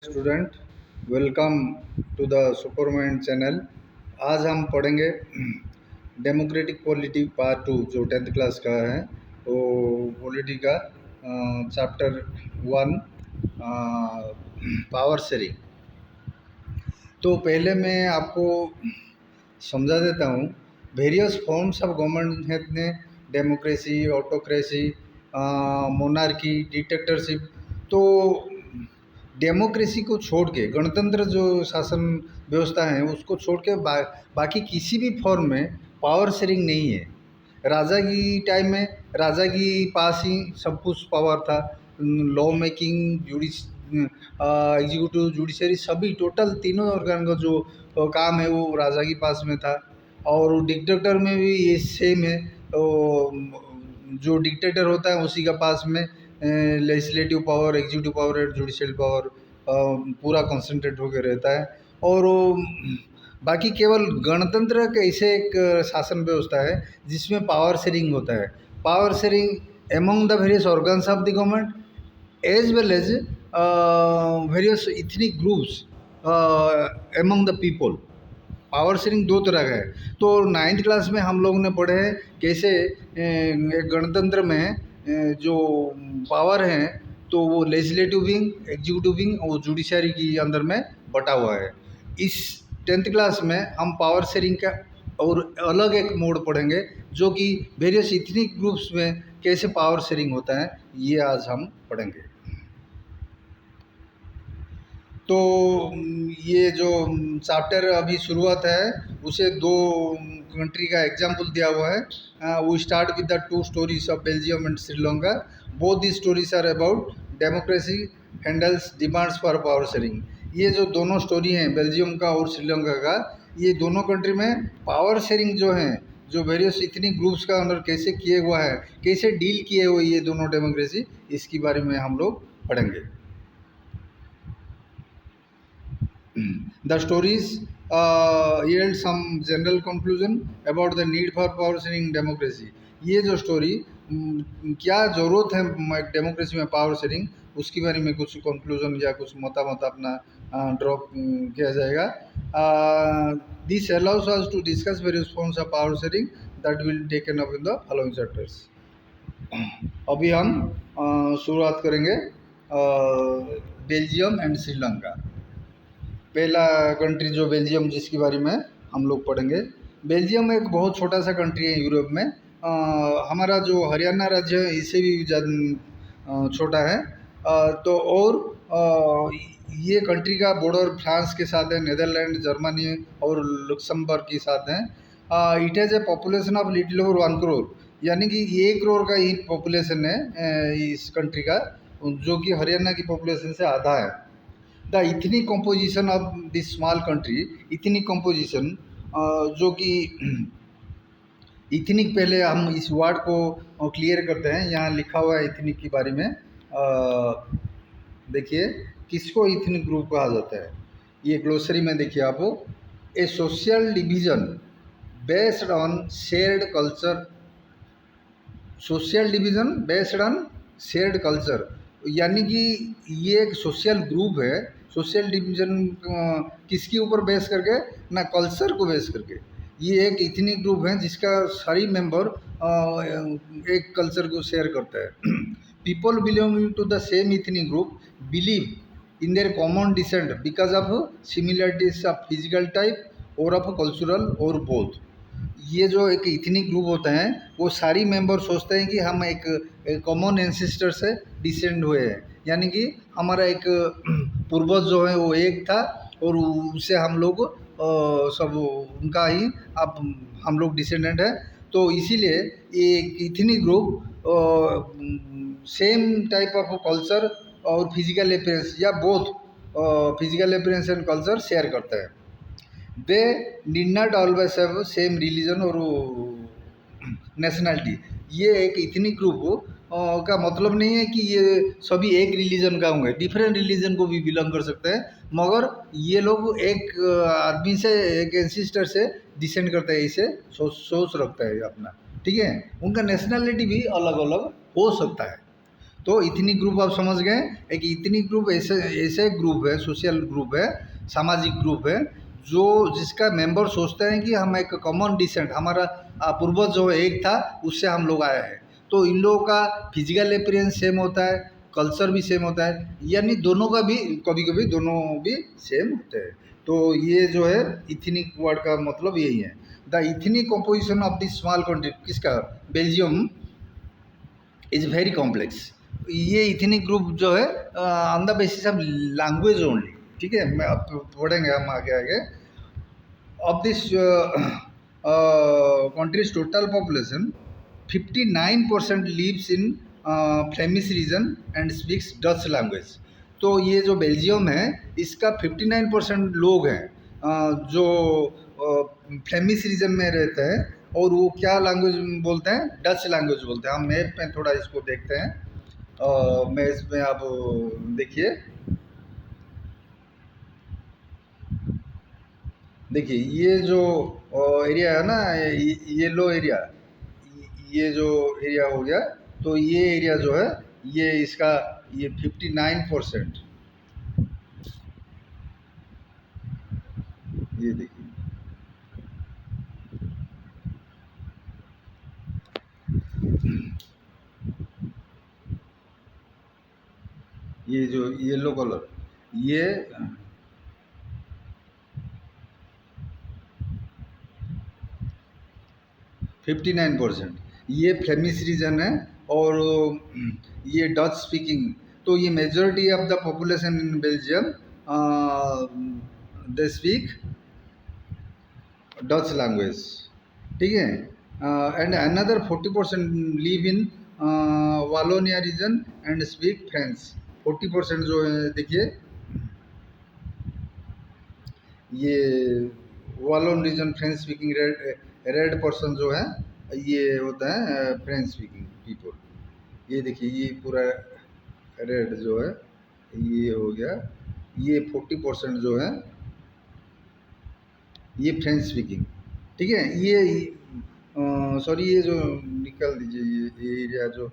Student, welcome to the Supermind channel. आज हम पढ़ेंगे डेमोक्रेटिक पॉलिटी पार्ट 2 जो 10th क्लास का है। तो पॉलिटी का चैप्टर 1 पावर शेयरिंग। तो पहले मैं आपको समझा देता हूँ। वेरियस फॉर्म्स ऑफ गवर्नमेंट है ने डेमोक्रेसी, ऑटोक्रेसी, मोनार्की, डिक्टेटरशिप। तो डेमोक्रेसी को छोड़ के, गणतंत्र जो शासन व्यवस्था है उसको छोड़ के बाकी किसी भी फॉर्म में पावर शेयरिंग नहीं है। राजा की टाइम में राजा की पास ही सब कुछ पावर था। लॉ मेकिंग, एग्जीक्यूटिव, जुडिशरी, सभी टोटल तीनों ऑर्गन का जो काम है वो राजा की पास में था। और डिक्टेटर में भी ये सेम है। तो जो डिक्टेटर होता है उसी का पास में लेजिस्लेटिव पावर, एग्जीक्यूटिव पावर और जुडिशियल पावर पूरा कंसंट्रेट होकर रहता है। और बाकी केवल गणतंत्र का ऐसे एक शासन व्यवस्था है जिसमें पावर शेयरिंग होता है। Power sharing among the various organs of the government as well as various ethnic groups among the people. Power sharing दो तरह का है। तो 9th क्लास में हम लोगों ने पढ़े हैं कैसे एक गणतंत्र में जो पावर है तो वो लेजिस्लेटिव विंग, एग्जीक्यूटिव विंग और जुडिशरी की अंदर में बटा हुआ है। इस 10th क्लास में हम पावर शेयरिंग का और अलग एक मोड पढ़ेंगे जो कि वेरियस इथनिक ग्रुप्स में कैसे पावर शेयरिंग होता है, ये आज हम पढ़ेंगे। तो ये जो चैप्टर अभी शुरुआत है उसे दो कंट्री का एग्जाम्पल दिया हुआ है। We start with the two stories of Belgium and Sri Lanka. Both the stories are about democracy handles demands for power sharing. ये जो दोनों स्टोरी हैं बेल्जियम का और श्रीलंका का, ये दोनों कंट्री में पावर शेयरिंग जो है, जो वेरियस इतनी ग्रुप्स का अंदर कैसे किए हुआ है, कैसे डील किए हुए ये दोनों डेमोक्रेसी, इसके बारे में हम लोग पढ़ेंगे। The stories yield some general conclusion about the need for power sharing in democracy। ये जो स्टोरी क्या ज़रूरत है डेमोक्रेसी में पावर शेयरिंग, उसके बारे में कुछ कंक्लूजन या कुछ मतामत अपना ड्रॉप किया जाएगा। This allows us to discuss various forms of power sharing that will taken up in the following chapters. अभी हम शुरुआत करेंगे बेल्जियम एंड श्रीलंका। पहला कंट्री जो बेल्जियम, जिसके बारे में हम लोग पढ़ेंगे। बेल्जियम एक बहुत छोटा सा कंट्री है यूरोप में। हमारा जो हरियाणा राज्य है इससे भी ज़्यादा छोटा है। तो और ये कंट्री का बॉर्डर फ्रांस के साथ है, नीदरलैंड, जर्मनी और लुक्समबर्ग के साथ है। It has a population of little over 1 crore, यानी कि 1 करोड़ का ही पॉपुलेशन है इस कंट्री का, जो कि हरियाणा की पॉपुलेशन से आधा है। The ethnic composition of this small country, ethnic composition जो कि इथनिक, पहले हम इस वर्ड को क्लियर करते हैं। यहाँ लिखा हुआ है इथनिक के बारे में। देखिए किसको इथनिक ग्रुप कहा जाता है, ये ग्लोसरी में देखिए आप। A social division based on shared culture, social division based on shared culture, यानी कि ये एक सोशल ग्रुप है। सोशल डिवीजन किसके ऊपर बेस करके, ना कल्चर को बेस करके। ये एक इथनिक ग्रुप है जिसका सारी मेंबर एक कल्चर को शेयर करता है। People belonging to the same ethnic group believe in their common descent because of similarities of physical type और ऑफ कल्चरल और बोथ। ये जो एक इथनिक ग्रुप होता है वो सारी मेंबर सोचते हैं कि हम एक कॉमन एंसेस्टर से डिसेंड हुए हैं, यानी कि हमारा एक पूर्वज जो है वो एक था और उससे हम लोग सब उनका ही अब हम लोग डिसेंडेंट है। तो इसीलिए ये ethnic group same type of culture और फिजिकल अपीयरेंस या both physical appearance and culture share करता है। They need not always have same religion और नेशनलिटी। ये एक इथनिक ग्रुप का मतलब नहीं है कि ये सभी एक रिलीजन का होंगे, डिफरेंट रिलीजन को भी बिलोंग कर सकते हैं, मगर ये लोग एक आदमी से, एक एंसिस्टर से डिसेंड करते हैं, इसे सोच रखता है अपना, ठीक है। उनका नेशनलिटी भी अलग अलग हो सकता है। तो इथनिक ग्रुप आप समझ गए। एक इथनिक ग्रुप ऐसे ऐसे ग्रुप है, सोशल ग्रुप है, सामाजिक ग्रुप है, जो जिसका मेंबर सोचते हैं कि हम एक कॉमन डिसेंट, हमारा पूर्वज जो एक था उससे हम लोग आए हैं। तो इन लोगों का फिजिकल अपीयरेंस सेम होता है, कल्चर भी सेम होता है, यानी दोनों का भी कभी कभी दोनों भी सेम होते हैं। तो ये जो है इथनिक वर्ड का मतलब यही है। The ethnic composition of this small country, किसका, बेल्जियम, इज वेरी कॉम्प्लेक्स। ये इथनिक ग्रुप जो है on the basis of language only, ठीक है, मैं अब पढ़ेंगे हम आगे आगे। Of this country's total population 59% lives in Flemish region and speaks Dutch language. तो ये जो बेल्जियम है इसका 59% लोग हैं जो फ्लेमिश रीजन में रहते हैं, और वो क्या लैंग्वेज बोलते हैं, डच लैंग्वेज बोलते हैं। हम मैप में थोड़ा इसको देखते हैं, मैं इसमें आप देखिए, देखिए ये जो एरिया है ना, येलो एरिया, ये जो एरिया हो गया, तो ये एरिया जो है ये इसका ये 59%, ये देखिए, ये जो येलो कलर, ये 59%, ये फ्लेमिश रीजन है, और ये डच स्पीकिंग। तो ये majority of the population in Belgium they speak Dutch language, ठीक है। And another 40% live in Wallonia region and speak French. 40% जो है देखिए, ये Walloon region French speaking, red person जो है ये होता है फ्रेंच स्पीकिंग पीपल। ये देखिए ये पूरा रेड जो है ये हो गया, ये 40% जो है ये फ्रेंच स्पीकिंग, ठीक है। ये सॉरी, ये जो निकाल दीजिए, ये एरिया जो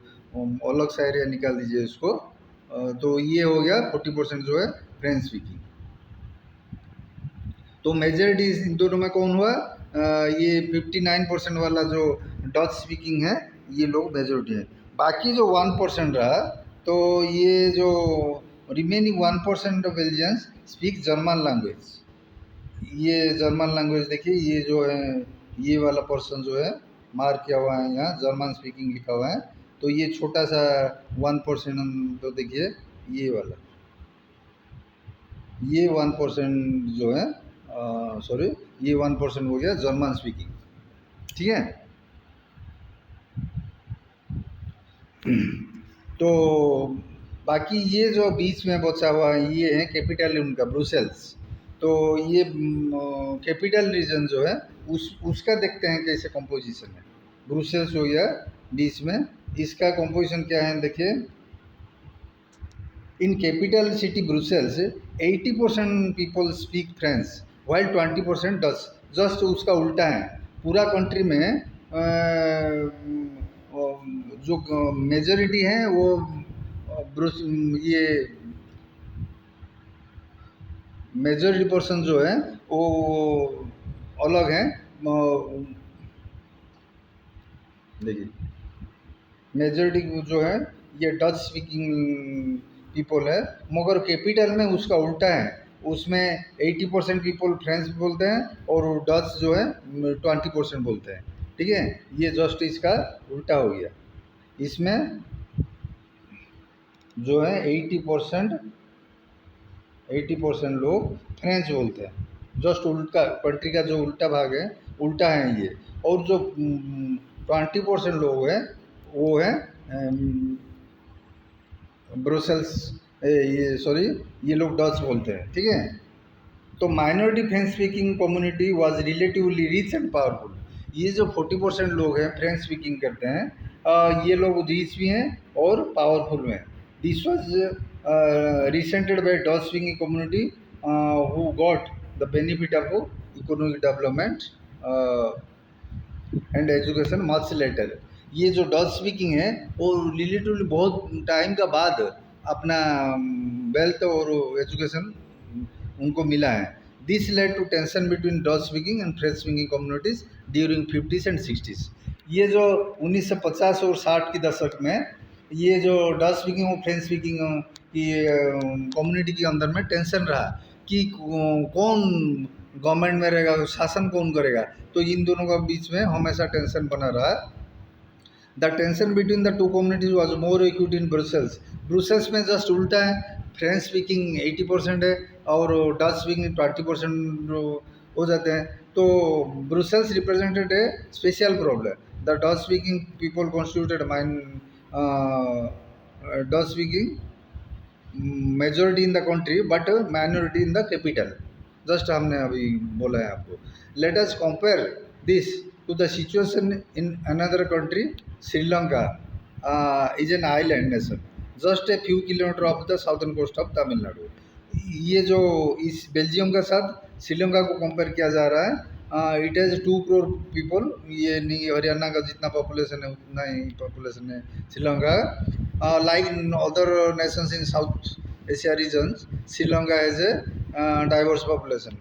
अलग सा एरिया निकाल दीजिए इसको, तो ये हो गया 40% जो है फ्रेंच स्पीकिंग। तो मेजॉरिटी इन दोनों में कौन हुआ, ये 59% वाला जो डच स्पीकिंग है ये लोग मेजॉरिटी है। बाकी जो 1% रहा, तो ये जो remaining 1% of Belgians speak German language. ये जर्मन लैंग्वेज देखिए, ये जो है ये वाला पर्सन जो है मार्क किया हुआ है यहाँ, जर्मन स्पीकिंग लिखा हुआ है। तो ये छोटा सा 1%, तो देखिए ये वाला, ये 1% जो है, सॉरी, ये 1% हो गया जर्मन स्पीकिंग, ठीक है। तो बाकी ये जो बीच में बचा हुआ है ये है कैपिटल उनका ब्रुसेल्स। तो ये कैपिटल रीजन जो है उसका देखते हैं कैसे कंपोजिशन है। ब्रुसेल्स हो गया बीच में, इसका कंपोजिशन क्या है देखिए। In capital city Brussels 80% people speak French while 20% Dutch. Just उसका उल्टा है, पूरा कंट्री में जो मेजॉरिटी है वो ये मेजॉरिटी पर्सन जो है वो अलग है। देखिए मेजॉरिटी जो है ये डच स्पीकिंग पीपल है, मगर कैपिटल में उसका उल्टा है, उसमें 80% पीपल फ्रेंच बोलते हैं और डच जो है 20% बोलते हैं, ठीक है। ये जस्ट इसका उल्टा हो गया, इसमें जो है 80% लोग फ्रेंच बोलते हैं, जस्ट उल्टा, कंट्री का जो उल्टा भाग है उल्टा है ये। और जो 20% लोग हैं वो है ब्रुसेल्स, ये सॉरी, ये लोग डच बोलते हैं, ठीक है। तो minority French speaking community was relatively rich and powerful. ये जो 40% लोग हैं फ्रेंच स्पीकिंग करते हैं, ये लोग रिच भी हैं और पावरफुल हैं। This was resented by Dutch speaking community who got the benefit of economic development and education much later. ये जो डच स्पीकिंग है वो रिलेटिवली बहुत टाइम का बाद अपना वेल्थ और एजुकेशन उनको मिला है। This led to tension between Dutch speaking and French speaking communities during 50s and 60s। ये जो 1950 और 60 के दशक में ये जो डच स्पीकिंग और फ्रेंच स्पीकिंग की कम्युनिटी के अंदर में टेंशन रहा कि कौन गवर्नमेंट में रहेगा, शासन कौन करेगा, तो इन दोनों का बीच में हमेशा टेंशन बना रहा। The tension between the two communities was more acute in Brussels. Brussels में जस्ट उल्टा है, फ्रेंच स्पीकिंग 80% है और डच स्पीकिंग 20% हो जाते हैं। तो Brussels represented a special problem. The Dutch speaking people constituted Dutch speaking majority in the country but minority in the capital. Just हमने अभी बोला है आपको। Let us compare this to the situation in another country. Sri Lanka is an island nation just a few kilometre off the southern coast of Tamil Nadu. ये जो इस Belgium के साथ श्रीलंका को कंपेयर किया जा रहा है। It has 2 crore people. ये नहीं हरियाणा का जितना पॉपुलेशन है उतना ही पॉपुलेशन है Sri Lanka. Like other nations in South Asia region, Sri Lanka has a diverse population.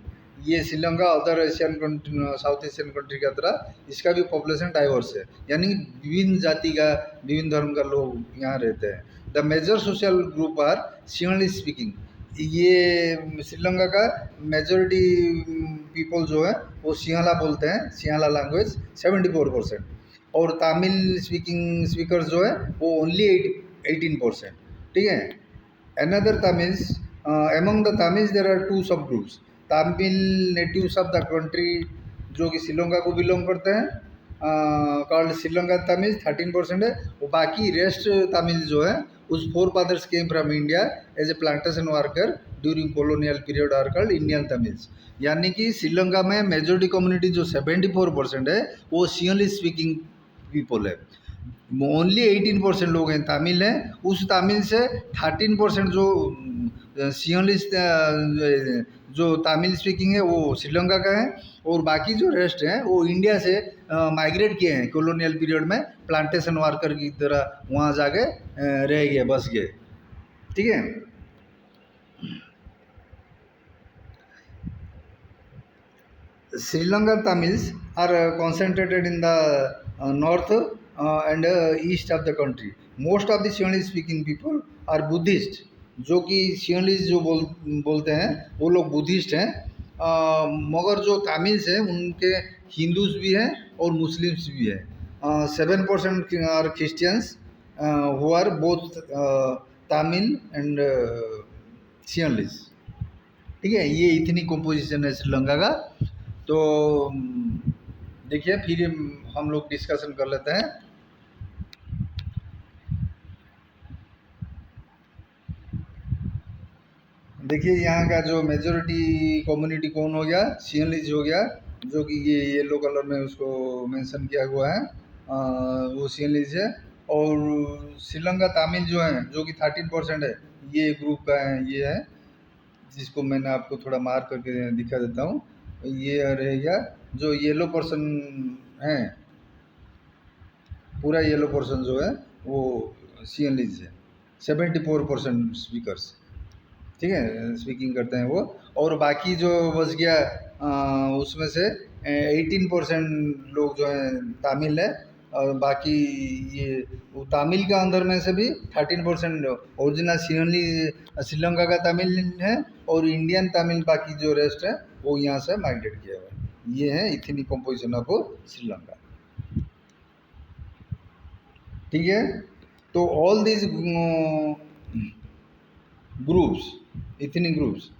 ये Sri Lanka other Asian country, South Asian country की तरह इसका भी पॉपुलेशन डाइवर्स है, यानी विभिन्न जाति का, विभिन्न धर्म का लोग यहाँ रहते हैं। The major social group are Sinhali speaking. ये श्रीलंका का मेजॉरिटी पीपल जो है वो सिंहला बोलते हैं, सिंहला लैंग्वेज 74%। और तमिल स्पीकिंग स्पीकर्स जो है वो ओनली 18%। ठीक है। Another Tamils, among the Tamils there are 2 sub groups. Tamil natives of the country जो कि श्रीलंका को बिलोंग करते हैं, कॉल्ड श्रीलंका तमिल 13% है। और बाकी रेस्ट तमिल जो है उस 4 fathers came from India as a plantation worker during colonial period are called Indian Tamils. यानी कि श्रीलंका में मेजॉरिटी कम्युनिटी जो 74% है वो सिंहली स्पीकिंग पीपल है। ओनली 18% लोग हैं तमिल हैं। उस तमिल से 13% जो सिंहली जो तमिल स्पीकिंग है वो श्रीलंका का है। और बाकी जो रेस्ट हैं वो इंडिया से माइग्रेट किए हैं कॉलोनियल पीरियड में, प्लांटेशन वर्कर की तरह वहाँ जाके रह गए, बस गए। ठीक है। Sri Lanka Tamils are concentrated in the north and east of the country. Most of the Sinhalese speaking people are Buddhist, जो कि सिंहलीज जो बोलते हैं वो लोग बुद्धिस्ट हैं। मगर जो तमिल्स हैं उनके हिंदूज भी हैं और मुस्लिम्स भी हैं। 7% are Christians who are both Tamil and Sinhalese. ठीक है। ये इतनी कंपोजिशन है श्रीलंका का। तो देखिए फिर हम लोग डिस्कशन कर लेते हैं। देखिए यहाँ का जो मेजॉरिटी कम्युनिटी कौन हो गया, सिंहलीज हो गया, जो कि ये येलो कलर में उसको मेंशन किया हुआ है, वो सिंहलीज है। और श्रीलंका तमिल जो है जो कि 13% है, ये ग्रुप का है, ये है जिसको मैंने आपको थोड़ा मार्क करके दिखा देता हूँ। ये रहेगा जो येलो पर्सन है, पूरा येलो पर्सन जो है वो सिंहलीज है। 74% स्पीकर्स, ठीक है, स्पीकिंग करते हैं वो। और बाकी जो बच गया उसमें से 18% लोग जो हैं तमिल है। और बाकी ये तमिल का अंदर में से भी 13% ओरिजिनल श्रीलंका का तमिल है। और इंडियन तमिल बाकी जो रेस्ट है वो यहाँ से माइग्रेट किया हुआ है। ये है इतनी कंपोजिशन ऑफ श्रीलंका। ठीक है। तो ऑल दिस ग्रुप्स, इतनी groups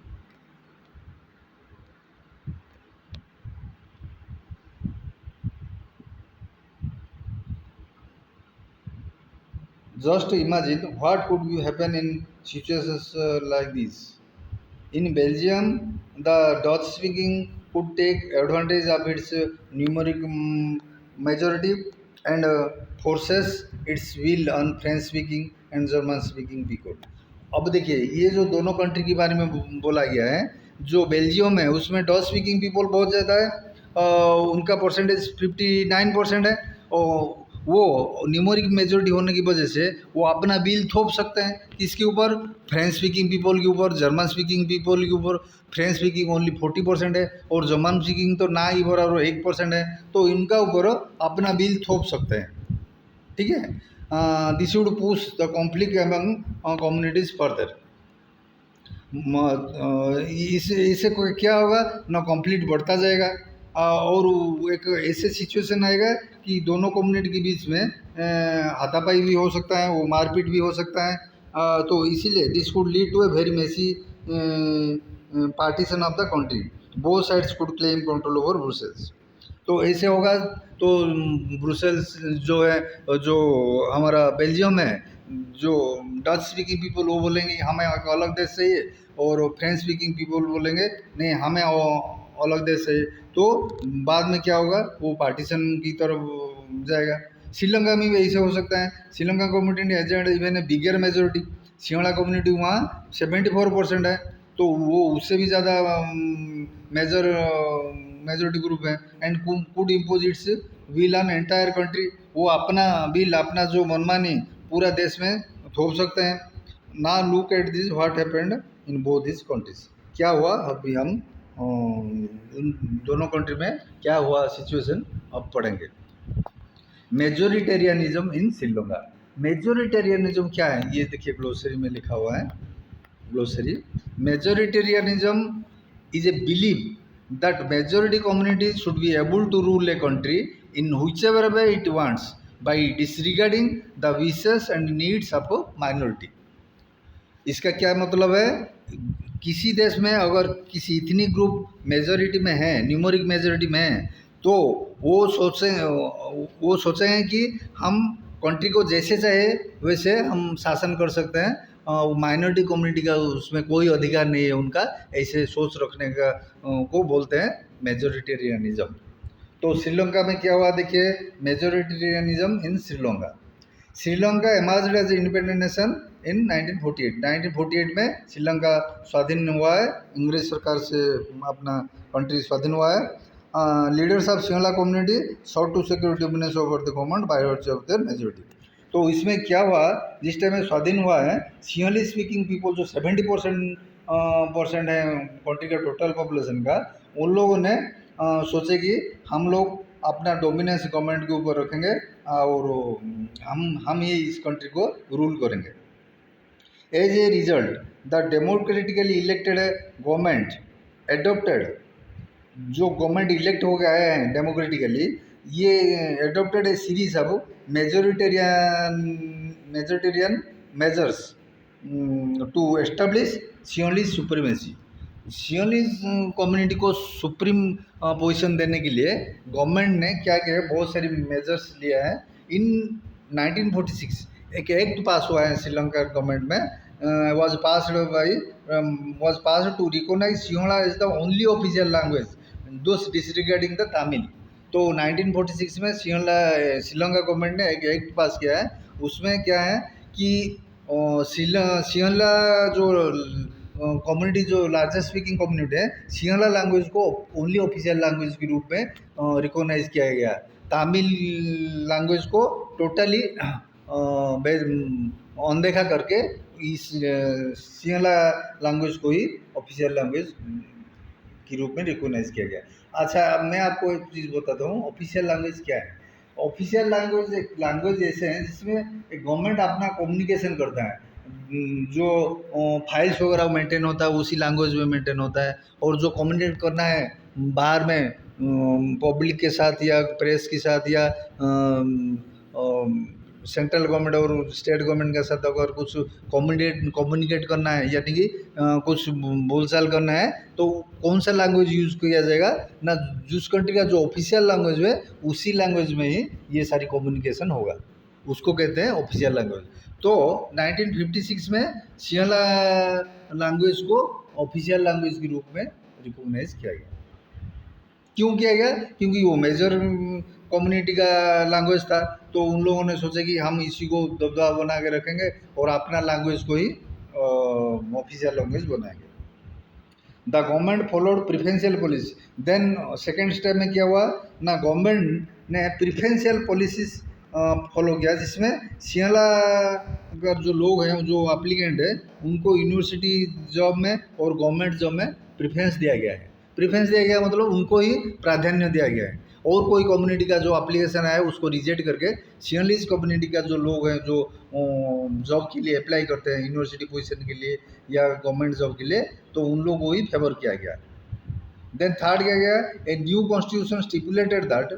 just imagine what could happen in situations like this. In Belgium, the Dutch speaking could take advantage of its numeric majority and forces its will on French speaking and German speaking people. अब देखिए ये जो दोनों country के बारे में बोला गया है, जो बेल्जियम है उसमें डच स्पीकिंग पीपल बहुत ज़्यादा है, उनका परसेंटेज 59% है। और वो न्यूमेरिक मेजोरिटी होने की वजह से वो अपना बिल थोप सकते हैं किसके ऊपर, फ्रेंच स्पीकिंग पीपल के ऊपर, जर्मन स्पीकिंग पीपल के ऊपर। फ्रेंच स्पीकिंग ओनली 40% है और जर्मन स्पीकिंग तो ना ही बराबर 1% है, तो इनका ऊपर अपना बिल थोप सकते हैं। ठीक है, this would push the conflict among communities further. इससे क्या होगा ना, कॉन्फ्लिक्ट बढ़ता जाएगा और एक ऐसे सिचुएशन आएगा कि दोनों कम्युनिटी के बीच में हाथापाई भी हो सकता है, वो मारपीट भी हो सकता है। तो इसीलिए this could lead to a very messy partition of the country, both sides could claim control over Brussels. तो ऐसे होगा तो ब्रुसेल्स जो है, जो हमारा बेल्जियम है, जो डच स्पीकिंग पीपल वो बोलेंगे हमें एक अलग देश चाहिए, और फ्रेंच स्पीकिंग पीपल बोलेंगे नहीं हमें अलग देश चाहिए। तो बाद में क्या होगा, वो पार्टीशन की तरफ जाएगा। श्रीलंका में भी ऐसे हो सकता है। Sri Lanka community agent even a bigger majority, Sinhala community वहाँ 74% है, तो वो उससे भी ज़्यादा मेजोरिटी ग्रुप है। And could impose it's will on entire country, वो अपना बिल, अपना जो मनमानी पूरा देश में थोप सकते हैं। ना look at this what happened in both this countries. क्या हुआ अभी हम इन दोनों कंट्री में क्या हुआ सिचुएशन अब पढ़ेंगे। Majoritarianism in Sri Lanka. मेजोरिटेरियनिज्म क्या है ये देखिए, ग्लोसरी में लिखा हुआ है। Glossary, majoritarianism is a belief that majority community should be able to rule a country in whichever way it wants by disregarding the wishes and needs of a minority। इसका क्या मतलब है, किसी देश में अगर किसी इतनी ग्रुप मेजोरिटी में है, न्यूमेरिक मेजोरिटी में है, तो वो सोचेंगे कि हम कंट्री को जैसे चाहे वैसे हम शासन कर सकते हैं, माइनॉरिटी कम्युनिटी का उसमें कोई अधिकार नहीं है उनका, ऐसे सोच रखने का को बोलते हैं मेजोरिटेरियनिज्म। तो श्रीलंका में क्या हुआ देखिए, majoritarianism in Sri Lanka. Sri Lanka emerged as independent nation in 1948। 1948 में श्रीलंका स्वाधीन हुआ है, अंग्रेज सरकार से अपना कंट्री स्वाधीन हुआ है। Leaders of Sinhala community sought to secure dominance over the government by virtue of their majority. तो इसमें क्या हुआ, जिस टाइम में स्वाधीन हुआ है, सिंहली स्पीकिंग पीपल जो 70% है कंट्री का टोटल पॉपुलेशन का, उन लोगों ने सोचे कि हम लोग अपना डोमिनेंस गवर्नमेंट के ऊपर रखेंगे और हम ही इस कंट्री को रूल करेंगे। As a result the democratically elected government adopted, जो गवर्नमेंट इलेक्ट हो गया है डेमोक्रेटिकली, ये adopted a series of majoritarian measures to establish Sinhalese supremacy. Sinhalese community को सुप्रीम पोजीशन देने के लिए गवर्नमेंट ने क्या किया, बहुत सारी मेजर्स लिया है। इन 1946 एक एक्ट पास हुआ है श्रीलंका गवर्नमेंट में, was passed to recognize Sinhala as the only official language, thus disregarding the Tamil। तो 1946 में श्रीलंका गवर्नमेंट ने एक एक्ट पास किया है, उसमें क्या है कि सिंहला जो कम्युनिटी जो लार्जेस्ट स्पीकिंग कम्युनिटी है, सिंहला लैंग्वेज को ओनली ऑफिशियल लैंग्वेज के रूप में रिकॉग्नाइज किया गया। तमिल लैंग्वेज को टोटली अनदेखा करके इस सिंहला लैंग्वेज को ही ऑफिशियल लैंग्वेज के रूप में रिकॉग्नाइज किया गया। अच्छा, अब मैं आपको एक चीज़ बताता हूँ, ऑफिशियल लैंग्वेज क्या है। ऑफिशियल लैंग्वेज एक लैंग्वेज ऐसे हैं जिसमें एक गवर्नमेंट अपना कम्युनिकेशन करता है, जो फाइल्स वगैरह मेंटेन होता है उसी लैंग्वेज में मेंटेन होता है, और जो कम्युनिकेट करना है बाहर में पब्लिक के साथ या प्रेस के साथ या सेंट्रल गवर्नमेंट और स्टेट गवर्नमेंट के साथ अगर कुछ कम्युनिकेट करना है, यानी कि कुछ बोलचाल करना है, तो कौन सा लैंग्वेज यूज़ किया जाएगा ना, जिस कंट्री का जो ऑफिशियल लैंग्वेज है उसी लैंग्वेज में ही ये सारी कम्युनिकेशन होगा, उसको कहते हैं ऑफिशियल लैंग्वेज। तो 1956 में सिंहला लैंग्वेज को ऑफिशियल लैंग्वेज के रूप में रिकॉग्नाइज किया गया। क्यों किया गया? क्योंकि वो मेजर कम्युनिटी का लैंग्वेज था, तो उन लोगों ने सोचा कि हम इसी को दबदबा बना के रखेंगे और अपना लैंग्वेज को ही ऑफिशियल लैंग्वेज बनाएंगे। The government followed preferential policy. Then second step में क्या हुआ ना, गवर्नमेंट ने प्रिफरेंशियल पॉलिसीज फॉलो किया, जिसमें सिंहला का जो लोग हैं, जो एप्लीकेंट है, उनको यूनिवर्सिटी जॉब में और गवर्नमेंट जॉब में प्रेफरेंस दिया गया है। प्रेफरेंस दिया गया मतलब उनको ही प्राधान्य दिया गया है, और कोई कम्युनिटी का जो एप्लीकेशन आया उसको रिजेक्ट करके सिंहलीज कम्युनिटी का जो लोग हैं, जो जॉब के लिए अप्लाई करते हैं यूनिवर्सिटी पोजीशन के लिए या गवर्नमेंट जॉब के लिए, तो उन लोगों को ही फेवर किया गया। देन थर्ड क्या गया, a new constitution stipulated that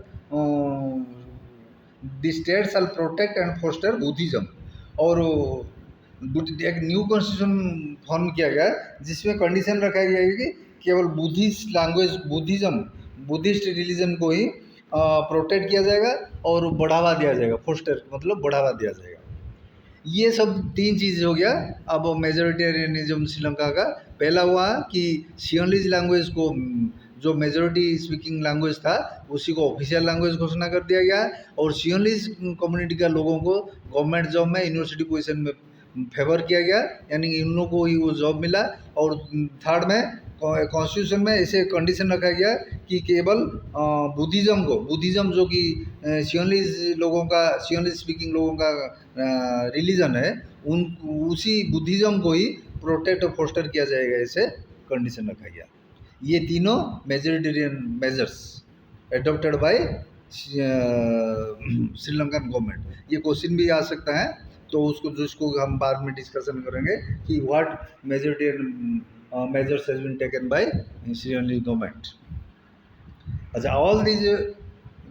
the state shall protect and foster Buddhism. और एक न्यू कॉन्स्टिट्यूशन फॉर्म किया गया जिसमें कंडीशन रखा गया है कि केवल बुद्धिस्ट लैंग्वेज, बुद्धिस्ट रिलीजन को ही प्रोटेक्ट किया जाएगा और बढ़ावा दिया जाएगा। फोस्टर मतलब बढ़ावा दिया जाएगा। ये सब तीन चीज़ हो गया। अब मेजोरिटेरियनिज्म श्रीलंका का पहला हुआ कि सिंहलीज लैंग्वेज को, जो मेजोरिटी स्पीकिंग लैंग्वेज था, उसी को ऑफिशियल लैंग्वेज घोषणा कर दिया गया, और सिंहलीज कम्युनिटी का लोगों को गवर्नमेंट जॉब में यूनिवर्सिटी पोजीशन में फेवर किया गया, यानी इन लोगों को ही वो जॉब मिला। और थर्ड में कॉन्स्टिट्यूशन में ऐसे कंडीशन रखा गया कि केवल बुद्धिज्म जो कि सिंहलीज स्पीकिंग लोगों का रिलीजन है, उसी बुद्धिज्म को ही प्रोटेक्ट और फोस्टर किया जाएगा, ऐसे कंडीशन रखा गया। ये तीनों majoritarian measures adopted by Sri Lankan government. ये क्वेश्चन भी आ सकता है, तो जिसको हम बाद में डिस्कशन करेंगे कि what majoritarian measures has been taken by Sri Lankan government. अच्छा, all these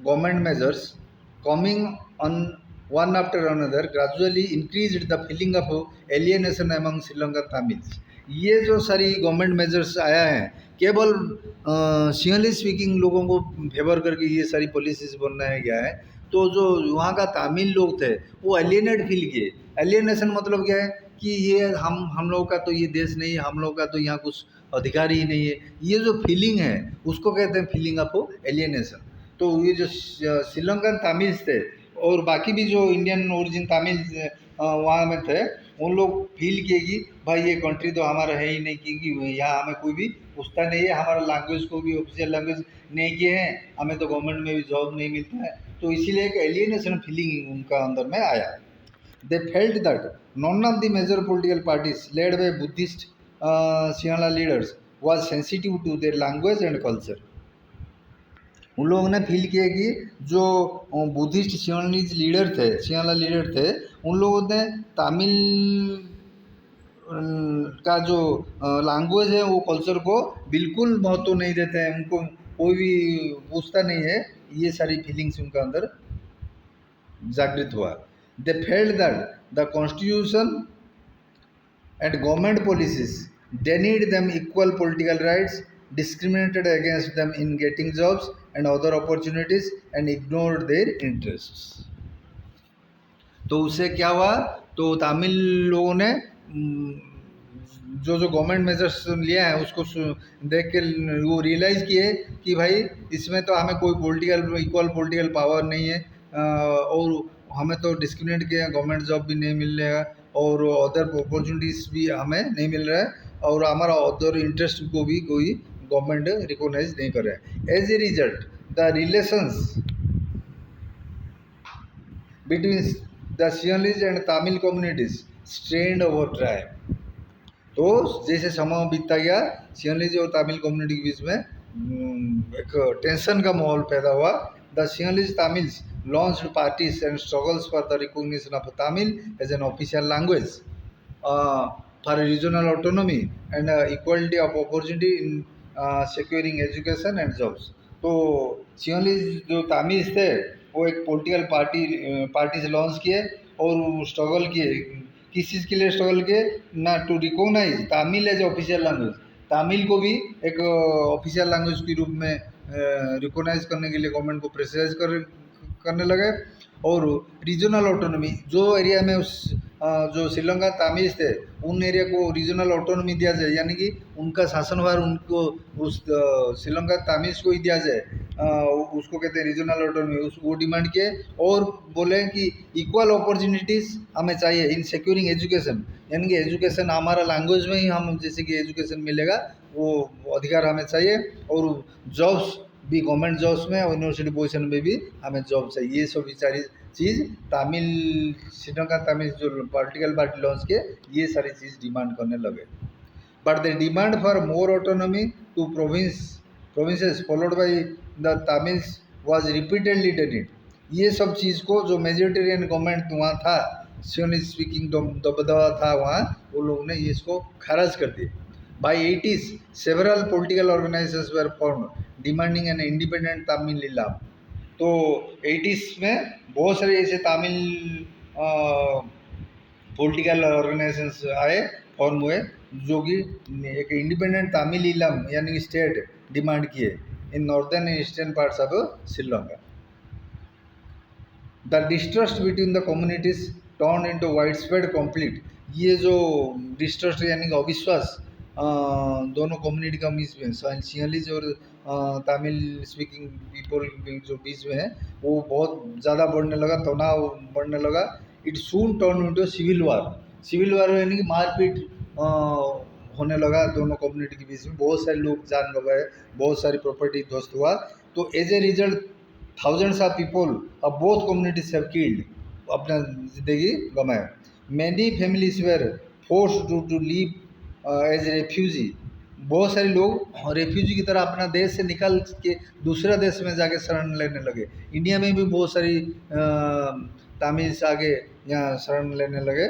government measures coming on one after another gradually increased the feeling of alienation among Sri Lankan Tamils. ये जो सारी गवर्नमेंट मेजर्स आया है, केवल Sinhali speaking लोगों को favour करके ये सारी पॉलिसीज बनाया गया है, तो जो वहाँ का तमिल लोग थे वो एलियनेट फील किए। एलियनेशन मतलब क्या है कि ये हम लोग का तो ये देश नहीं है, हम लोग का तो यहाँ कुछ अधिकार ही नहीं है। ये जो फीलिंग है उसको कहते हैं फीलिंग ऑफ एलियनेशन। तो ये जो श्रीलंकन तमिल्स थे और बाकी भी जो इंडियन ओरिजिन तमिल वहाँ में थे, उन लोग फील किए कि भाई ये कंट्री तो हमारा है ही नहीं, क्योंकि यहाँ हमें कोई भी पूछता नहीं है, हमारा लैंग्वेज को भी ऑफिशियल लैंग्वेज नहीं किए हैं, हमें तो गवर्नमेंट में भी जॉब नहीं मिलता है। तो इसीलिए एक एलियनेशन फीलिंग उनका अंदर में आया। They felt that none of the major political parties led by Buddhist Sinhala leaders was sensitive to their language and culture. उन लोगों ने फील किया कि जो बुद्धिस्ट सिंहला लीडर थे, उन लोगों ने तमिल का जो लैंग्वेज है वो कल्चर को बिल्कुल महत्व नहीं देते हैं, उनको कोई भी पूछता नहीं है। ये सारी फीलिंग्स उनका अंदर जागृत हुआ। They felt that the constitution and government policies denied them equal political rights, discriminated against them in getting jobs and other opportunities, and ignored their interests. तो उससे क्या हुआ, तो तमिल लोगों ने जो गवर्नमेंट मेजर्स लिया है उसको देख के वो रियलाइज़ किए कि भाई इसमें तो हमें कोई इक्वल पॉलिटिकल पावर नहीं है, और हमें तो डिस्क्रिमिनेट किया, गवर्नमेंट जॉब भी नहीं मिल रहा है और अदर अपॉर्चुनिटीज़ भी हमें नहीं मिल रहा है, और हमारा अदर इंटरेस्ट को भी कोई गवर्नमेंट रिकॉग्नाइज नहीं कर रहा है। As a result the relations between the Sinhalese and Tamil communities strained over time. तो जैसे समय बीतता गया, सिंहलीज और तमिल कम्युनिटी के बीच में एक टेंशन का माहौल पैदा हुआ। The Sinhalese Tamils launched parties and struggles for the recognition of Tamil as an official language, for regional autonomy and equality of opportunity in securing education and jobs. तो सिंहलीज जो तमिल्स थे वो एक political party से launch किए और struggle किए। किस चीज़ के लिए स्ट्रगल किए ना, to recognise Tamil as official language, Tamil को भी एक ऑफिशियल लैंग्वेज के रूप में रिकॉग्नाइज करने के लिए गवर्नमेंट को प्रेशराइज करने लगे। और रीजनल ऑटोनॉमी, जो एरिया में जो श्रीलंका तमिल्स थे उन एरिया को रीजनल ऑटोनॉमी दिया जाए, यानी कि उनका शासनभार उनको उस श्रीलंका तमिल्स को ही दिया जाए, उसको कहते हैं रीजनल ऑटोनॉमी। वो डिमांड किए और बोले कि इक्वल अपॉर्चुनिटीज़ हमें चाहिए इन सिक्योरिंग एजुकेशन, यानी कि एजुकेशन हमारा लैंग्वेज में ही हम जैसे कि एजुकेशन मिलेगा वो अधिकार हमें चाहिए, और जॉब्स भी गवर्नमेंट जॉब्स में और यूनिवर्सिटी पोजीशन में भी हमें जॉब चाहिए। ये सब सारी चीज़ तमिल श्रीलंका तमिल जो पॉलिटिकल पार्टी लॉन्च के ये सारी चीज़ डिमांड करने लगे। But the demand for more autonomy to provinces followed by the Tamils was repeatedly dated. ये सब चीज़ को जो मेजोरिटेरियन गवर्नमेंट वहाँ था, सियोनिस्ट स्पीकिंग दबदबा था वहाँ, वो लोग ने इसको खारिज कर दिया। By 80s several political organisations were form demanding an independent Tamil Ilam. तो 80s में बहुत सारे ऐसे तमिल पॉलिटिकल ऑर्गेनाइजेशंस आए, फॉर्म हुए, जो कि एक इंडिपेंडेंट तमिल इलाम यानी स्टेट डिमांड किए in northern and eastern parts of Sri Lanka. The distrust between the communities turn into widespread conflict. ये जो डिस्ट्रस्ट यानी कि अविश्वास दोनों कम्युनिटी का बीच में, सिंहलीज और तमिल स्पीकिंग पीपल जो बीच में है, वो बहुत ज़्यादा बढ़ने लगा, तनाव बढ़ने लगा। It soon turn into civil war. Civil war यानी कि मारपीट होने लगा दोनों कम्युनिटी के बीच में, बहुत सारे लोग जान गए, बहुत सारी प्रॉपर्टी ध्वस्त हुआ। तो as a result thousands of people of both communities have killed, अपना जिंदगी गंवाया। Many families were forced to leave as refugee. बहुत सारे लोग रेफ्यूजी की तरह अपना देश से निकल के दूसरा देश में जाके शरण लेने लगे। इंडिया में भी बहुत सारी तमिल्स आगे यहाँ शरण लेने लगे।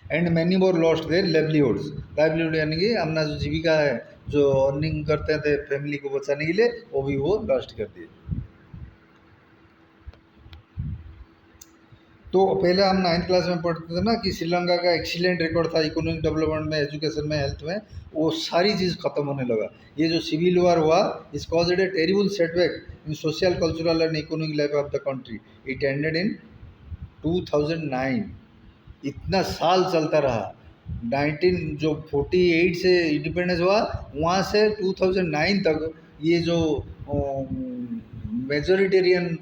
And many more lost their livelihoods. Livelihood यानी कि अपना जो जीविका है, जो अर्निंग करते थे फैमिली को बचाने के लिए, वो भी वो लॉस्ट कर दिए। तो पहले हम 9th क्लास में पढ़ते थे ना कि श्रीलंका का एक्सीलेंट रिकॉर्ड था इकोनॉमिक डेवलपमेंट में, एजुकेशन में, हेल्थ में, वो सारी चीज़ खत्म होने लगा। ये जो सिविल वार हुआ, इस caused A terrible setback in social, cultural and economic life of the country. It ended in 2009। इतना साल चलता रहा। 1948 से इंडिपेंडेंस हुआ, वहाँ से 2009 तक ये जो मेजोरिटेरियन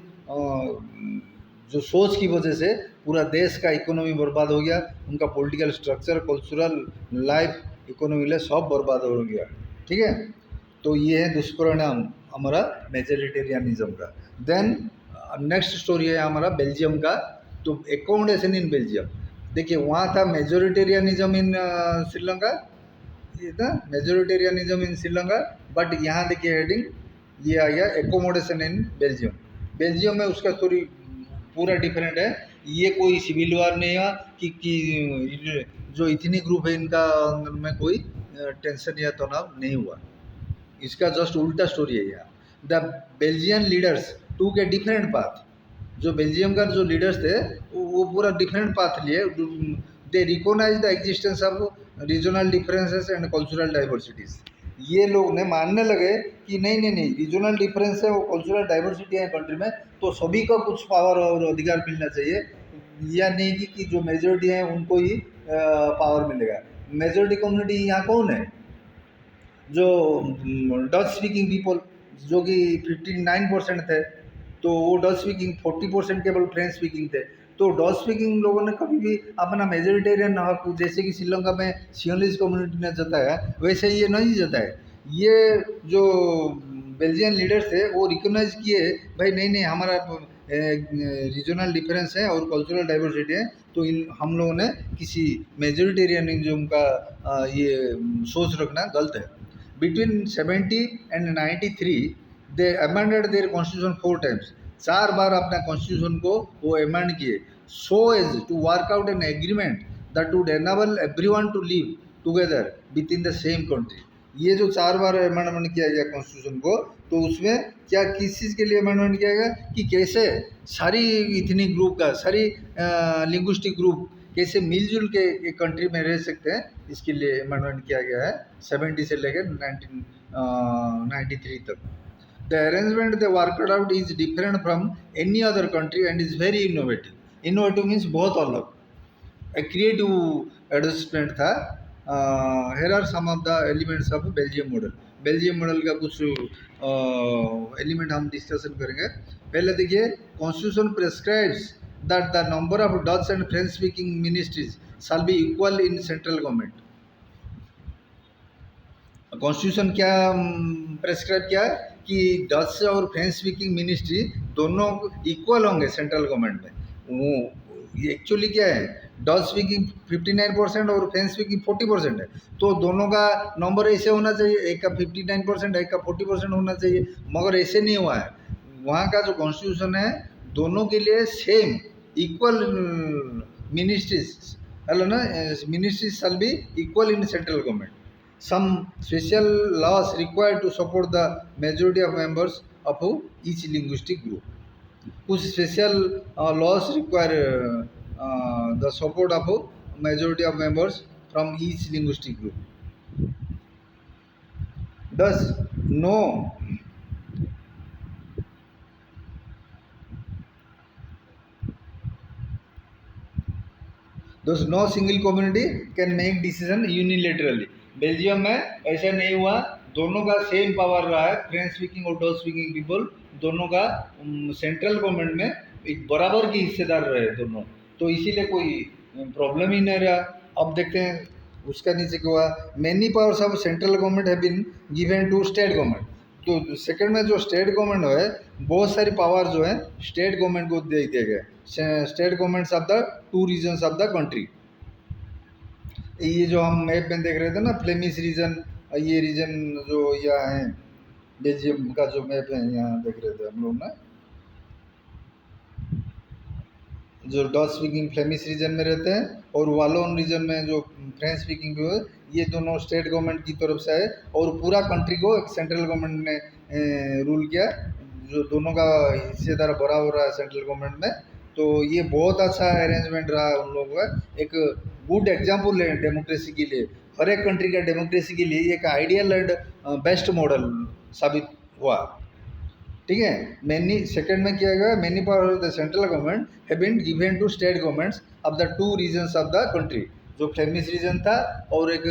जो सोच की वजह से पूरा देश का इकोनॉमी बर्बाद हो गया, उनका political structure, cultural life, economy life सब बर्बाद हो गया। ठीक है, तो ये है दुष्परिणाम हमारा मेजोरिटेरियनिज्म का। देन नेक्स्ट स्टोरी है हमारा बेल्जियम का। तो एकोमोडेशन इन बेल्जियम, देखिए वहाँ था मेजोरिटेरियनिज्म इन श्रीलंका, ये था मेजोरिटेरियनिज्म इन श्रीलंका, बट यहाँ देखिए हेडिंग ये आ गया एकोमोडेशन इन बेल्जियम। बेल्जियम में उसका स्टोरी पूरा डिफरेंट है। ये कोई सिविल वार नहीं हुआ कि जो इतनी ग्रुप है इनका अंदर में कोई टेंशन या तनाव नहीं हुआ, इसका जस्ट उल्टा स्टोरी है यहाँ। The Belgian leaders took a different path. जो बेल्जियम का जो लीडर्स थे वो पूरा डिफरेंट पाथ लिए। They recognise the existence of regional differences and cultural diversities. ये लोग ने मानने लगे कि नहीं, रीजनल डिफरेंस है, वो कल्चरल डाइवर्सिटी है कंट्री में, तो सभी को कुछ पावर और अधिकार मिलना चाहिए, या नहीं कि जो मेजोरिटी है उनको ही पावर मिलेगा। मेजोरिटी कम्युनिटी यहाँ कौन है? जो डच स्पीकिंग पीपल, जो कि 59% थे, तो वो डच स्पीकिंग, 40% केवल फ्रेंच स्पीकिंग थे। तो डच स्पीकिंग लोगों ने कभी भी अपना मेजोरिटेरियन हक, जैसे कि श्रीलंका में सियोनिस्ट कम्युनिटी ने जताया, वैसे ये नहीं जताया। ये जो बेल्जियन लीडर्स थे वो रिकॉग्नाइज किए, भाई नहीं, हमारा रीजनल डिफरेंस है और कल्चरल डाइवर्सिटी है, तो हम लोगों ने किसी मेजोरिटेरियनिज्म का ये सोच रखना गलत है। Between 70 and 93 they amended their constitution 4 times. 4 बार अपना कॉन्स्टिट्यूशन को वो अमेंड किए, so as to work out an agreement that would enable everyone to live together within the same country. ये जो 4 बार अमेंडमेंट किया गया कॉन्स्टिट्यूशन को, तो उसमें क्या किस चीज़ के लिए अमेंडमेंट किया गया कि कैसे सारी इतनी ग्रुप का, सारी लिंग्विस्टिक ग्रुप कैसे मिलजुल के एक कंट्री में रह सकते हैं, इसके लिए अमेंडमेंट किया गया है 70 से लेकर 1993 तक। The arrangement the worked out is different from any other country and is very innovative. Innovative means बहुत अलग, एक क्रिएटिव एडजस्टमेंट था। Here are some of the elements of Belgium model. Belgium model का कुछ एलिमेंट हम discussion करेंगे। पहले देखिए, constitution prescribes that the number of Dutch and French speaking ministries shall be equal in central government. Constitution क्या prescribe किया है कि डच और फ्रेंच स्पीकिंग मिनिस्ट्री दोनों इक्वल होंगे सेंट्रल गवर्नमेंट में। वो एक्चुअली क्या है, डच स्पीकिंग 59% और फ्रेंच स्पीकिंग 40% है, तो दोनों का नंबर ऐसे होना चाहिए, एक का 59% एक का 40% होना चाहिए, मगर ऐसे नहीं हुआ है। वहाँ का जो कॉन्स्टिट्यूशन है दोनों के लिए सेम इक्वल मिनिस्ट्रीज हेलो ना, ministries shall be equal in central government. Some special laws required to support the majority of members of each linguistic group. कुछ special loss require the support of majority of members from each linguistic group. Thus, no single community can make decision unilaterally. Belgium में ऐसा नहीं हुआ, दोनों का same power रहा है, French speaking और डच स्पीकिंग पीपल दोनों का सेंट्रल गवर्नमेंट में एक बराबर की हिस्सेदार रहे दोनों, तो इसीलिए कोई प्रॉब्लम ही नहीं रहा। अब देखते हैं उसका नीचे क्या हुआ, many powers of central government have been given to state government. तो सेकंड में जो स्टेट गवर्नमेंट है बहुत सारी पावर जो है स्टेट गवर्नमेंट को दे दिए गए, state governments of the 2 regions of the country. ये जो हम मैप में देख रहे थे ना, फ्लेमिश रीजन, ये रीजन जो यहाँ है बेल्जियम का जो मैप है यहाँ देख रहे थे हम लोग ना, जो डच स्पीकिंग फ्लेमिश रीजन में रहते हैं और वालोन रीजन में जो फ्रेंच स्पीकिंग है, ये दोनों स्टेट गवर्नमेंट की तरफ से है और पूरा कंट्री को एक सेंट्रल गवर्नमेंट ने रूल किया, जो दोनों का हिस्सेदार बराबर रहा सेंट्रल गवर्नमेंट में। तो ये बहुत अच्छा अरेंजमेंट रहा उन लोगों का, एक गुड एग्जाम्पल है डेमोक्रेसी के लिए, हर एक कंट्री का डेमोक्रेसी के लिए एक आइडियल एंड बेस्ट मॉडल साबित हुआ। ठीक है, मैनी सेकंड में क्या गया, many power of the central government have been given to state governments of the 2 regions of the country. जो फ्लेमिश रीजन था और एक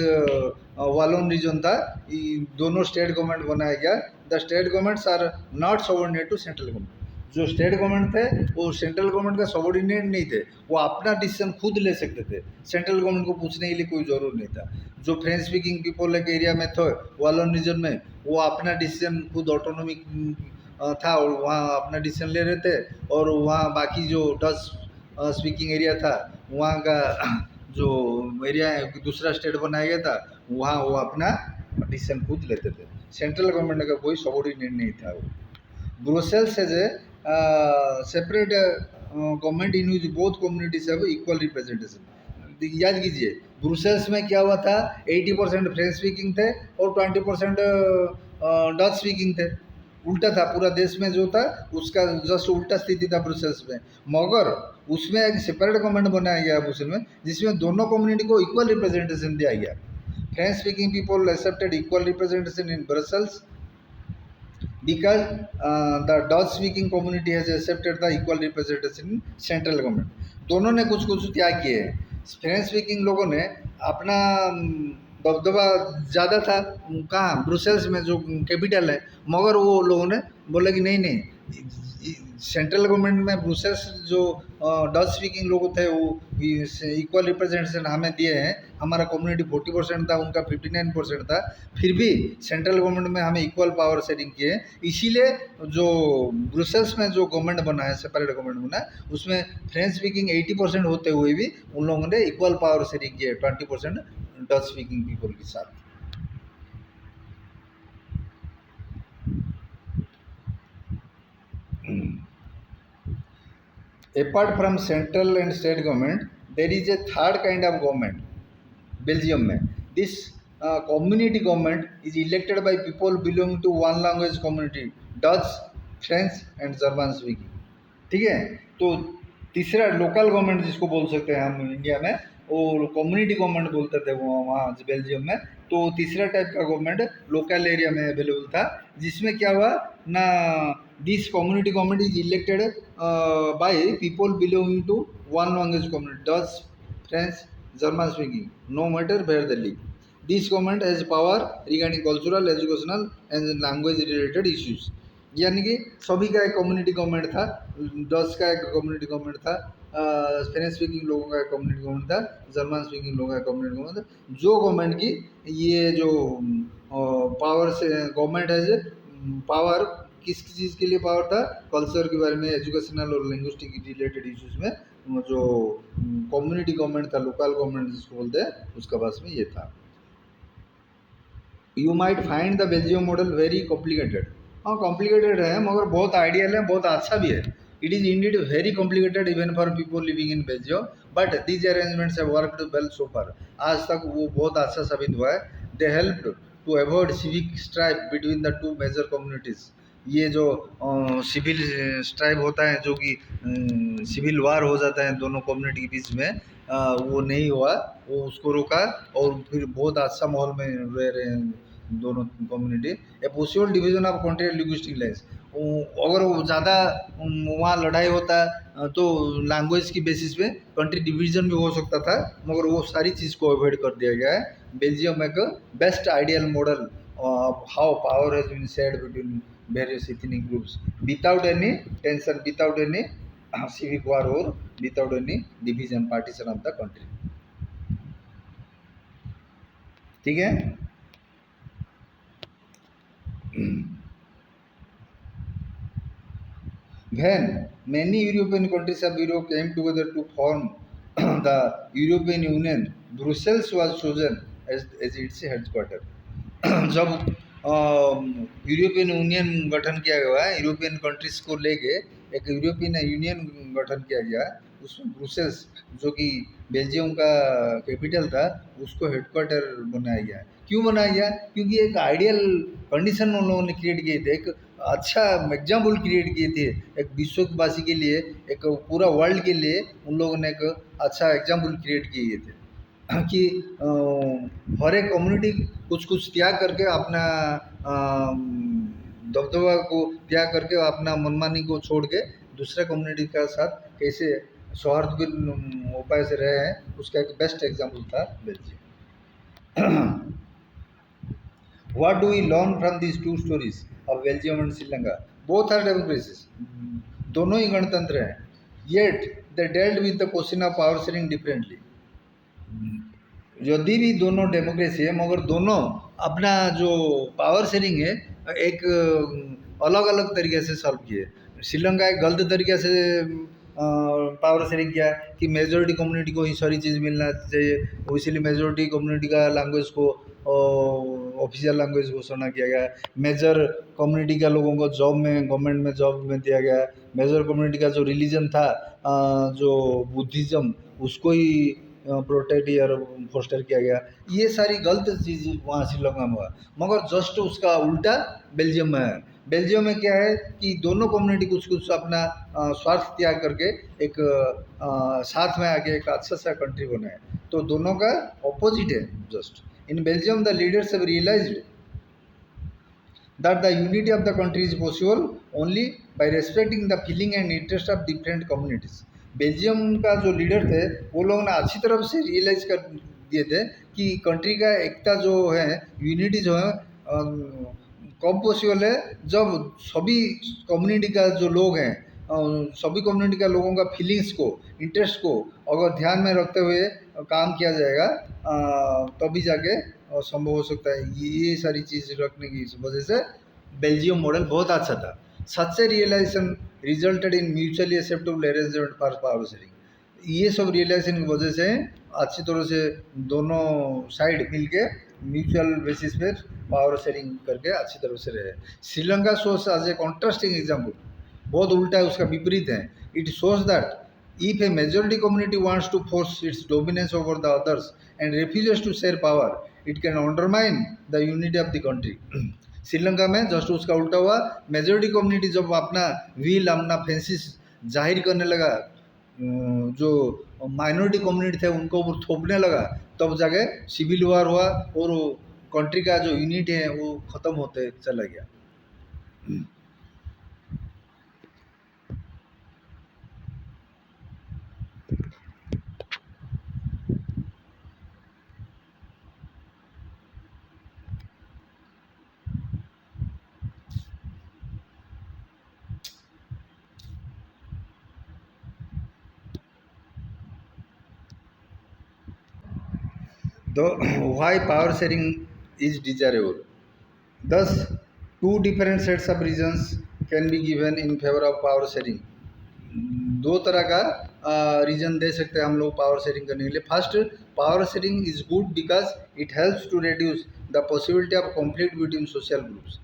वालोन रीजन था, ये दोनों स्टेट गवर्नमेंट बनाया गया। The state governments are not subordinate to central government. जो स्टेट गवर्नमेंट थे वो सेंट्रल गवर्नमेंट का सबऑर्डिनेट नहीं थे, वो अपना डिसीजन खुद ले सकते थे, सेंट्रल गवर्नमेंट को पूछने के लिए कोई जरूरत नहीं था। जो फ्रेंच स्पीकिंग पीपल एक एरिया में थे वालोन रीजन में, वो अपना डिसीजन खुद ऑटोनॉमिक था और वहाँ अपना डिसीजन ले रहे थे, और वहाँ बाकी जो डच स्पीकिंग एरिया था वहाँ का जो एरिया है दूसरा स्टेट बनाया गया था, वहाँ वो अपना डिसीजन खुद लेते थे, सेंट्रल गवर्नमेंट का कोई सबऑर्डिनेट नहीं था। वो Brussels as a separate government in which both communities have equal representation. याद कीजिए ब्रुसेल्स में क्या हुआ था, 80% फ्रेंच स्पीकिंग थे और 20% डच स्पीकिंग थे, उल्टा था, पूरा देश में जो था उसका जस्ट उल्टा स्थिति था ब्रुसेल्स में। मगर उसमें एक सेपरेट गवर्नमेंट बनाया गया ब्रुसेल में, जिसमें दोनों कम्युनिटी को इक्वल रिप्रेजेंटेशन दिया गया। French speaking people accepted equal representation in Brussels because the Dutch speaking community has accepted the equal representation in central government। दोनों ने कुछ कुछ त्याग किए हैं। फ्रेंच स्पीकिंग लोगों ने अपना दबदबा ज़्यादा था कहाँ, ब्रुसेल्स में जो कैपिटल है, मगर वो लोगों ने बोला कि नहीं नहीं, सेंट्रल गवर्नमेंट में ब्रुसेल्स जो डच स्पीकिंग लोग थे वो इक्वल रिप्रेजेंटेशन हमें दिए हैं, हमारा कम्युनिटी 40% था, उनका 59% था, फिर भी सेंट्रल गवर्नमेंट में हमें इक्वल पावर शेयरिंग किए। इसीलिए जो ब्रुसेल्स में जो गवर्नमेंट बना है, सेपरेट गवर्नमेंट बना है, उसमें फ्रेंच स्पीकिंग 80% होते हुए भी उन लोगों ने इक्वल पावर शेयरिंग किए 20% डच स्पीकिंग पीपल के साथ। Apart from central and state government, there is a third kind of government Belgium में। This community government is elected by people belonging to one language community, Dutch, French and German speaking। ठीक है, तो तीसरा local government जिसको बोल सकते हैं हम इंडिया में, वो कम्युनिटी गवर्नमेंट बोलते थे वो वहाँ बेल्जियम में। तो तीसरा टाइप का गवर्नमेंट लोकल एरिया में अवेलेबल था, जिसमें क्या हुआ ना, this community government is elected by people belonging to one language community, Dutch, French, German speaking, no matter where they live. This government has power regarding cultural, educational and language related issues. यानी कि सभी का एक community government था, Dutch का एक community government था, Spanish speaking लोगों का एक कम्युनिटी गवर्नमेंट था, जर्मन स्पीकिंग लोगों का कम्युनिटी गवर्नमेंट था। जो गवर्नमेंट की ये जो पावर से गवर्नमेंट है पावर किस चीज़ के लिए पावर था, कल्चर के बारे में, एजुकेशनल और लिंग्विस्टिक रिलेटेड इश्यूज में जो कम्युनिटी गवर्नमेंट था, लोकल गवर्नमेंट जिसको बोलते हैं, उसका पास में ये था। You might find the Belgium model very complicated. हाँ कॉम्प्लिकेटेड है मगर बहुत आइडियल है, बहुत अच्छा भी है। It is indeed very complicated even for people living in Belgium, but these arrangements have worked well so far. आज तक वो बहुत अच्छा साबित हुआ है। They help to avoid civic strife between the two major communities. ये जो सिविल स्ट्राइप होता है, जो कि सिविल वार हो जाता है दोनों कम्युनिटी के बीच में, वो नहीं हुआ, वो उसको रोका। और फिर बहुत अच्छा माहौल में रह रहे हैं दोनों community. A possible division of country linguistic lines, अगर वो ज़्यादा वहाँ लड़ाई होता तो लैंग्वेज की बेसिस पे कंट्री डिवीजन भी हो सकता था, मगर वो सारी चीज़ को अवॉइड कर दिया गया है। बेल्जियम एक best ideal model of how power has been shared between various ethnic groups without any tension, without any civic war or without any division partition of the country। ठीक है। When many European countries of Europe came together to form the European Union, Brussels was chosen as its headquarters। जब European union गठन किया गया है, European countries को लेके एक यूरोपियन यूनियन गठन किया गया, उसमें ब्रुसेल्स जो कि बेल्जियम का कैपिटल था, उसको हेडक्वार्टर बनाया गया। क्यों बनाया गया? क्योंकि एक आइडियल कंडीशन उन लोगों ने क्रिएट किए थे, एक अच्छा एग्जाम्पल क्रिएट किए थे एक विश्ववासी के लिए, एक पूरा वर्ल्ड के लिए उन लोगों ने एक अच्छा एग्जाम्पल क्रिएट किए थे कि हर एक कम्युनिटी कुछ कुछ त्याग करके अपना दबदबा को त्याग करके अपना मनमानी को छोड़ के दूसरे कम्युनिटी के साथ कैसे सौहार्दपूर्ण उपाय से रहे हैं, उसका एक बेस्ट एग्जाम्पल था Belgium. What do we learn from these two stories of Belgium and Sri Lanka? Both are democracies, दोनों ही गणतंत्र हैं, yet they dealt with the question of power sharing differently। यदि भी दोनों डेमोक्रेसी है, मगर दोनों अपना जो पावर शेयरिंग है एक अलग अलग तरीके से सॉल्व किए। श्रीलंका एक गलत तरीके से पावर शेयरिंग किया कि मेजोरिटी कम्युनिटी को ही सारी चीज़ मिलना चाहिए, इसीलिए मेजोरिटी कम्युनिटी का लैंग्वेज को ऑफिशियल लैंग्वेज घोषणा किया गया। मेजर कम्युनिटी का लोगों को जॉब में, गवर्नमेंट में जॉब में दिया गया। मेजर कम्युनिटी का जो रिलीजन था, जो बुद्धिज़्म, उसको ही प्रोटेक्ट या फोस्टर किया गया। ये सारी गलत चीज़ वहाँ श्रीलंका में हुआ, मगर जस्ट उसका उल्टा बेल्जियम में है। बेल्जियम में क्या है कि दोनों कम्युनिटी कुछ कुछ अपना स्वार्थ त्याग करके एक साथ में आके एक अच्छा सा कंट्री बनाए, तो दोनों का ऑपोजिट है just. In Belgium the leaders have realised that the unity of the country is possible only by respecting the feeling and interest of different communities। Belgium का जो लीडर थे वो लोग ने अच्छी तरफ से रियलाइज कर दिए थे कि कंट्री का एकता जो है, यूनिटी जो है कब पॉसिबल है, जब सभी कम्युनिटी का जो लोग हैं, सभी कम्युनिटी का लोगों का फीलिंग्स को, इंटरेस्ट को अगर ध्यान में रखते हुए काम किया जाएगा, तभी जाके संभव हो सकता है। ये सारी चीज़ रखने की वजह से बेल्जियम मॉडल बहुत अच्छा था। सच से realisation resulted in mutually acceptable arrangement for power sharing. ये सब रियलाइजेशन की वजह से अच्छी तरह से दोनों साइड मिलके म्यूचुअल बेसिस पे पावर शेयरिंग करके अच्छी तरह से रहे। Sri Lanka shows as a contrasting example, बहुत उल्टा है, उसका विपरीत है। It shows that if a majority community wants to force its dominance over the others and refuses to share power, it can undermine the unity of the country। Sri Lanka में just उसका उल्टा हुआ। मेजोरिटी कम्युनिटी जब अपना wheel, अपना fancies जाहिर करने लगा, जो माइनॉरिटी कम्युनिटी थे उनको ऊपर थोपने लगा, तब जाके सिविल वार हुआ और कंट्री का जो यूनिटी है वो ख़त्म होते चला गया। The why power sharing is desirable। Thus Two different sets of reasons can be given in favor of power sharing. दो तरह का रीजन दे सकते हैं हम लोग पावर शेयरिंग करने के लिए. First, power sharing is good because it helps to reduce the possibility of conflict between social groups.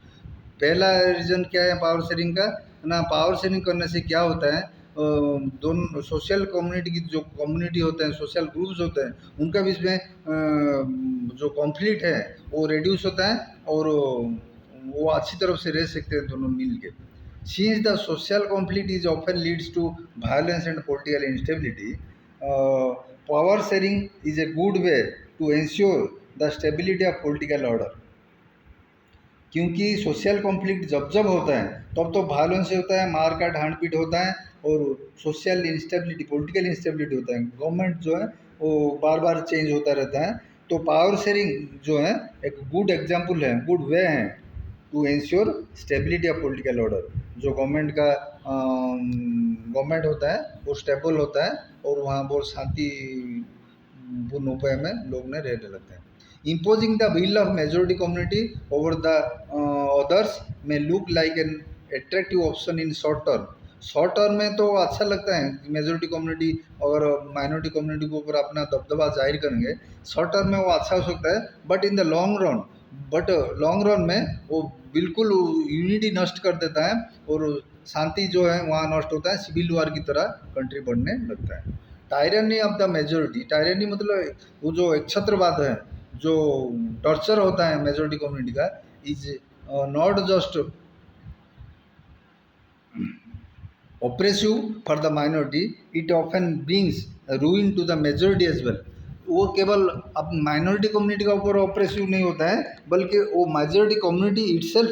पहला रीज़न क्या है पावर शेयरिंग का ना, पावर शेयरिंग करने से क्या होता है, दोनों सोशल कम्युनिटी की जो कम्युनिटी होते हैं, सोशल ग्रुप्स होते हैं, उनका बीच में जो कॉन्फ्लिक्ट है वो रिड्यूस होता है और वो अच्छी तरफ से रह सकते हैं दोनों मिल के. Since the social conflict is often leads to violence and political instability, power sharing is a good way to ensure the stability of political order. क्योंकि सोशल कॉन्फ्लिक्ट जब जब होता है तब तो वायलेंस होता है, मार काट हांड पीट होता है और सोशल इंस्टेबिलिटी, पॉलिटिकल इंस्टेबिलिटी होता है, गवर्नमेंट जो है वो बार बार चेंज होता रहता है. तो पावर शेयरिंग जो है एक गुड एग्जाम्पल है, गुड वे है to ensure stability of political order. जो गवर्नमेंट होता है वो स्टेबल होता है और वहाँ बहुत शांतिपूर्ण उपाय में लोग ने रहने लगते हैं. Imposing the will of majority community over the others may look like an attractive option in short term. Short term में तो अच्छा लगता है कि मेजोरिटी कम्युनिटी और माइनॉरिटी कम्युनिटी के ऊपर अपना दबदबा जाहिर करेंगे, शॉर्ट टर्म में वो अच्छा हो सकता है. But in the long run में वो बिल्कुल यूनिटी नष्ट कर देता है और शांति जो है वहाँ नष्ट होता है, सिविल वार की तरह कंट्री बढ़ने लगता है. Tyranny of the majority, tyranny मतलब वो जो एक छत्रवाद है, जो टॉर्चर होता है मेजोरिटी कम्युनिटी का, is not just oppressive for the minority, it often brings ruin to the majority as well. वो केवल अब माइनॉरिटी कम्युनिटी का ऊपर ऑपरेसिव नहीं होता है बल्कि वो मेजॉरिटी कम्युनिटी इटसेल्फ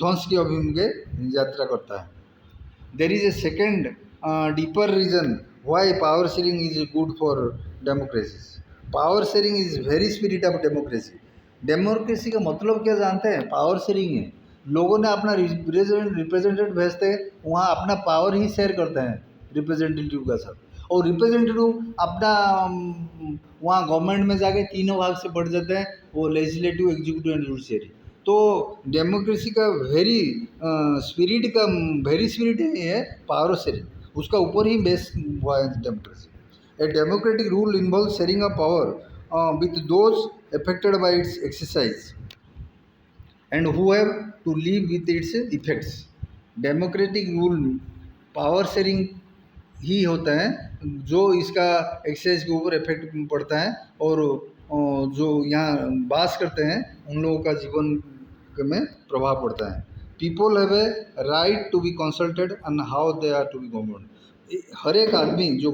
ध्वंस की अभिमुखे यात्रा करता है. There is a second deeper reason why power sharing is good for democracy. Power sharing is very spirit of democracy. Democracy का मतलब क्या जानते हैं? पावर शेयरिंग है. लोगों ने अपना रिप्रेजेंटेटिव भेजते हैं, वहाँ अपना पावर ही शेयर करते हैं रिप्रेजेंटेटिव का साथ, और रिप्रेजेंटेटिव अपना वहाँ गवर्नमेंट में जाके तीनों भाग से बढ़ जाते हैं, वो लेजिस्लेटिव, एग्जीक्यूटिव एंड जुडिशरी. तो डेमोक्रेसी का वेरी स्पिरिट है पावर शेयरिंग, उसका ऊपर ही बेस हुआ है democracy. A democratic rule involve sharing of power with those affected by its exercise and who have to live with its effects. Democratic rule power sharing ही होता है जो इसका एक्सरसाइज के ऊपर इफेक्ट पड़ता है और जो यहाँ वास करते हैं उन लोगों का जीवन में प्रभाव पड़ता है. People have a right to be consulted on how they are to be govern. हर एक आदमी जो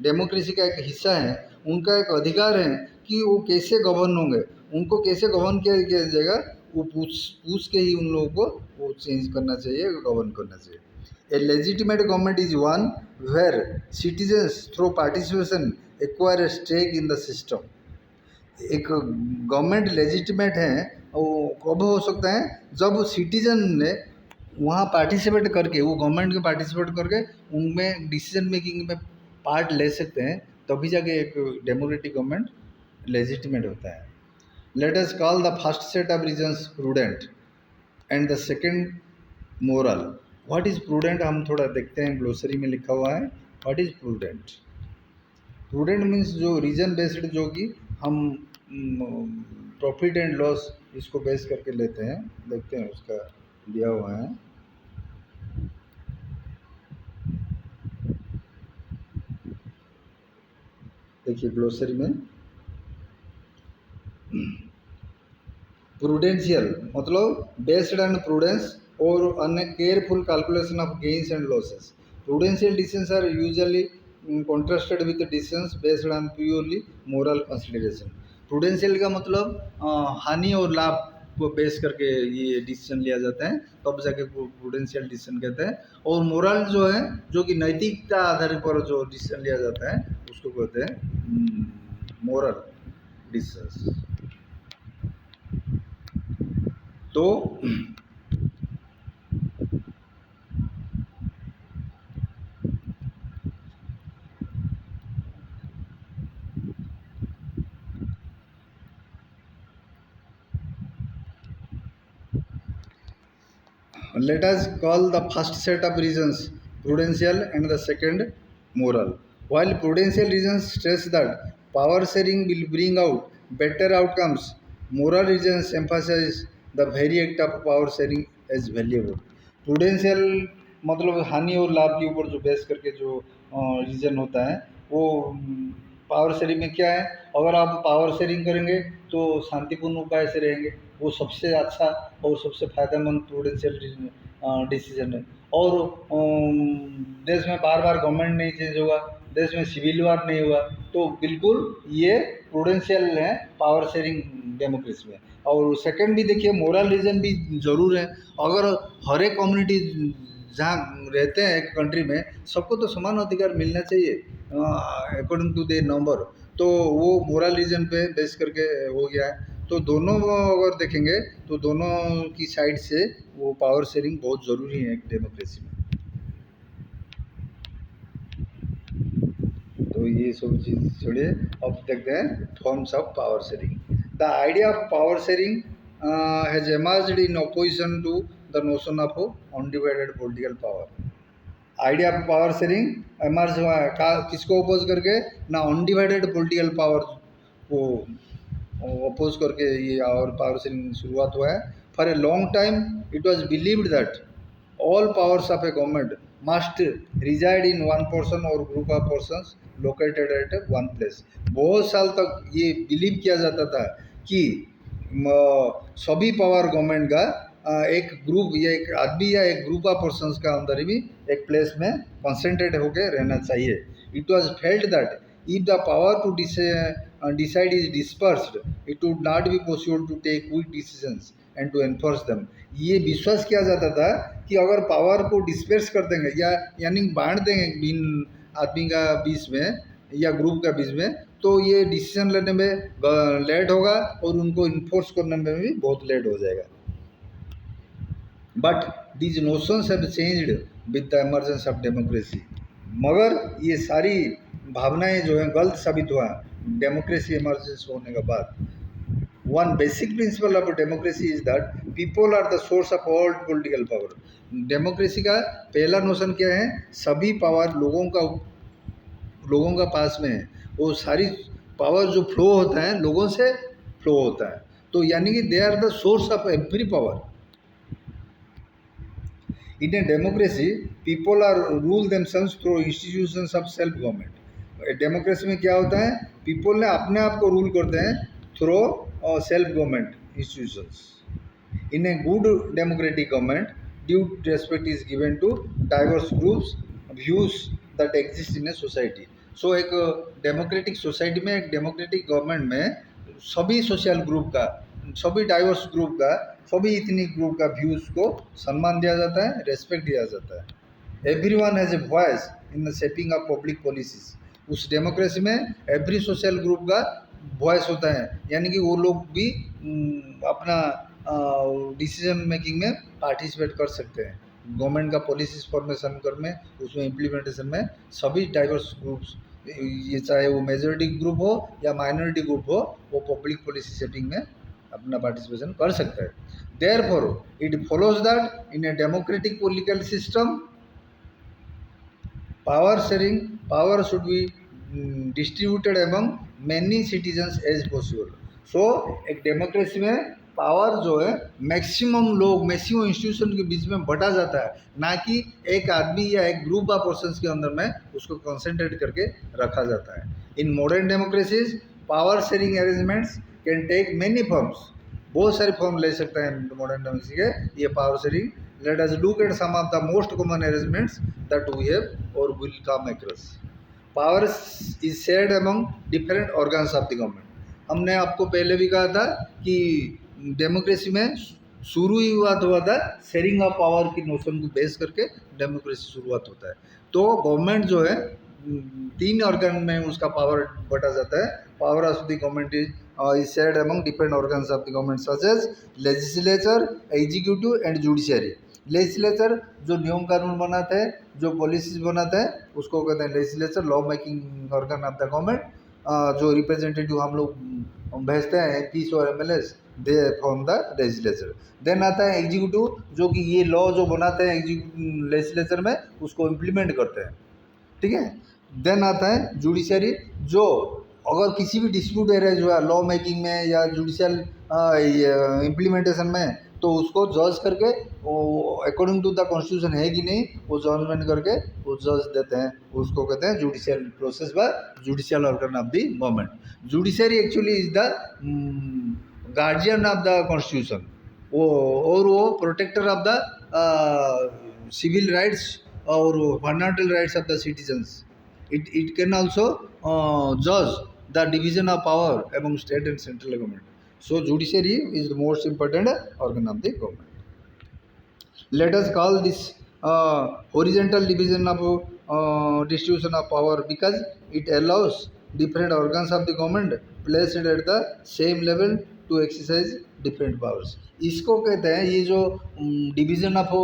डेमोक्रेसी का एक हिस्सा है, उनका एक अधिकार है कि वो कैसे गवर्न होंगे, उनको कैसे गवर्न किया जाएगा, वो पूछ के ही उन लोगों को वो चेंज करना चाहिए, गवर्न करना चाहिए. A legitimate government is one where citizens through participation acquire a stake in the system. एक गवर्नमेंट लेजिटिमेट है वो कब हो सकता है? जब सिटीजन ने वहाँ पार्टिसिपेट करके, वो गवर्नमेंट के पार्टिसिपेट करके उनमें डिसीजन मेकिंग में पार्ट ले सकते हैं, तभी जाके एक डेमोक्रेटिक गवर्नमेंट लेजिटिमेट होता है. Let us call the first set of reasons prudent and the second moral. What is prudent हम थोड़ा देखते हैं, ग्लोसरी में लिखा हुआ है. What is prudent? Prudent means जो रीजन बेस्ड, जो कि हम प्रॉफिट एंड लॉस इसको बेस करके लेते हैं. देखते हैं उसका दिया हुआ है. देखिए ग्लोसरी में प्रूडेंशियल मतलब बेस्ड ऑन प्रूडेंस और on a careful calculation of gains and losses. Prudential decisions are usually contrasted with decisions based on purely moral consideration. Prudential का मतलब हानि और लाभ को बेस करके ये डिसीजन लिया जाता है, तब जाके प्रूडेंशियल डिसीजन कहते हैं. और मोरल जो है, जो कि नैतिकता आधार पर जो डिसीजन लिया जाता है, उसको कहते हैं मोरल डिसीजंस. तो Let us call the first set of reasons prudential and the second moral. While prudential reasons stress that power sharing will bring out better outcomes, moral reasons emphasize the very act of power sharing as valuable. Prudential मतलब हानि और लाभ के ऊपर जो base करके जो reason होता है वो पावर शेयरिंग में क्या है, अगर आप पावर शेयरिंग करेंगे तो शांतिपूर्ण उपाय से रहेंगे, वो सबसे अच्छा और सबसे फायदेमंद प्रूडेंशियल डिसीजन है। और देश में बार बार गवर्नमेंट नहीं चेंज होगा, देश में सिविल वार नहीं हुआ, तो बिल्कुल ये प्रूडेंशियल है पावर शेयरिंग डेमोक्रेसी में। और सेकंड भी देखिए मोरल रीजन भी ज़रूर है। अगर हर एक कम्युनिटी जहाँ रहते हैं एक कंट्री में सबको तो समान अधिकार मिलना चाहिए अकॉर्डिंग टू द नंबर, तो वो मोरल रीजन पे बेस करके हो गया है। तो दोनों अगर देखेंगे तो दोनों की साइड से वो पावर शेयरिंग बहुत ज़रूरी है एक डेमोक्रेसी में। तो ये सब चीज़ छोड़िए, अब देखते हैं forms of power sharing. The idea of power sharing has emerged in opposition to the notion of undivided political power. Idea of power sharing emerge हुआ है किसको अपोज करके, ना अनडिवाइडेड पॉलिटिकल पावर को अपोज करके ये और पावर शेयरिंग शुरुआत हुआ है। For a long time it was believed that all powers of a government must reside in one person or group of persons located at one place। बहुत साल तक ये बिलीव किया जाता था कि सभी पावर गवर्नमेंट का एक ग्रुप या एक आदमी या एक ग्रुप ऑफ पर्सन्स का अंदर ही भी एक प्लेस में कंसंट्रेट होकर रहना चाहिए। It was felt that if the power to decide is dispersed it would not be possible to take quick decisions and to enforce them. ये विश्वास किया जाता था कि अगर पावर को डिस्पर्स कर देंगे या यानी बांट देंगे बिन आदमी का बीच में या ग्रुप का बीच में, तो ये डिसीजन लेने में लेट होगा और उनको इन्फोर्स करने में भी बहुत लेट हो जाएगा। But these notions have changed with the emergence of democracy. मगर ये सारी भावनाएं जो हैं गलत साबित हुआ डेमोक्रेसी इमर्जेंस होने के बाद। One basic principle of democracy is that people are the source of all political power। Democracy का पहला नोशन क्या है, सभी पावर लोगों का पास में है, वो सारी पावर जो फ्लो होता है लोगों से फ्लो होता है, तो यानी कि they are the source of every power. In a democracy people are rule themselves through institutions of self government. Democracy में क्या होता है, पीपल ने अपने आप को रूल करते हैं through self government institutions। In a good democratic government due respect is given to diverse groups views that exist in a society। so एक डेमोक्रेटिक सोसाइटी में एक डेमोक्रेटिक गवर्नमेंट में सभी सोशल ग्रुप का, सभी डाइवर्स ग्रुप का, सभी इतनी ग्रुप का व्यूज को सम्मान दिया जाता है, रेस्पेक्ट दिया जाता है। Everyone has a voice in the shaping of public policies. उस डेमोक्रेसी में एवरी सोशल ग्रुप का वॉइस होता है, यानी कि वो लोग भी अपना डिसीजन मेकिंग में पार्टिसिपेट कर सकते हैं। गवर्नमेंट का पॉलिसीज फॉर्मेशन करने, उसमें इम्प्लीमेंटेशन में सभी डाइवर्स ग्रुप्स, ये चाहे वो मेजॉरिटी ग्रुप हो या माइनॉरिटी ग्रुप हो, वो पब्लिक पॉलिसी सेटिंग में अपना पार्टिसिपेशन कर सकता है। Therefore it follows that in a democratic political system power should be distributed among many citizens as possible. So एक डेमोक्रेसी में पावर जो है मैक्सिमम लोग, मैक्सिमम इंस्टीट्यूशन के बीच में बटा जाता है, ना कि एक आदमी या एक ग्रुप ऑफ पर्सन्स के अंदर में उसको कंसंट्रेट करके रखा जाता है। In modern democracies power sharing arrangements can take many forms. बहुत सारे फॉर्म ले सकते हैं मॉडर्न डेमोक्रेसी के ये power sharing. Let us look at some of the most common arrangements that we have और will come across. Power is shared among different organs of the government. हमने आपको पहले भी कहा था कि डेमोक्रेसी में शुरू ही हुआ था शेयरिंग ऑफ पावर की नोशन को बेस करके डेमोक्रेसी शुरुआत होता है। तो गवर्नमेंट जो है 3 ऑर्गन में उसका पावर बटा जाता है। Power of the government is shared among different organs of the government such as legislature, executive and judiciary. Legislature जो नियम कानून बनाते हैं, जो पॉलिसीज बनाते हैं, उसको कहते हैं legislature, law making organ of the government. जो रिप्रेजेंटेटिव हम लोग भेजते हैं एमपीज और MLAs, they form the legislature. Then आता है एग्जीक्यूटिव, जो कि ये लॉ जो बनाते हैं लेजिस्लेचर में उसको इम्प्लीमेंट करते हैं, ठीक है। देन आता है जुडिशरी, जो अगर किसी भी डिस्प्यूट एरेज हुआ लॉ मेकिंग में या जुडिशियल इम्प्लीमेंटेशन में, तो उसको जज करके वो अकॉर्डिंग टू द कॉन्स्टिट्यूशन है कि नहीं वो जजमेंट करके वो जज देते हैं, उसको कहते हैं जुडिशियल प्रोसेस व judicial organ of the government. Judiciary actually is the guardian of the constitution, वो और वो protector of the civil rights और fundamental rights of the citizens. It can also judge the division of power among state and central government. So judiciary is the most important organ of the government. Let us call this horizontal division of distribution of power because it allows different organs of the government placed at the same level to exercise different powers. इसको कहते हैं, ये जो division of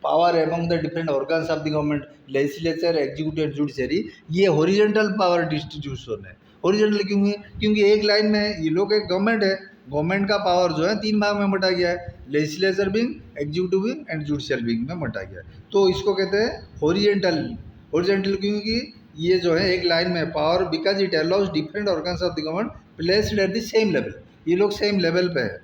power among the different organs of the government, legislature, executive and judiciary, ये horizontal power distribution है। Horizontal क्यों है? क्योंकि एक लाइन में ये लोग एक गवर्नमेंट है, गवर्नमेंट का पावर जो है 3 भाग में बटा गया है, legislature wing, executive wing and judicial wing में बटा गया है। तो इसको कहते हैं हॉरिजॉन्टल। हॉरिजॉन्टल क्योंकि ये जो है एक लाइन में power, because it allows different organs of the government placed at the same level, ये लोग सेम लेवल पे है,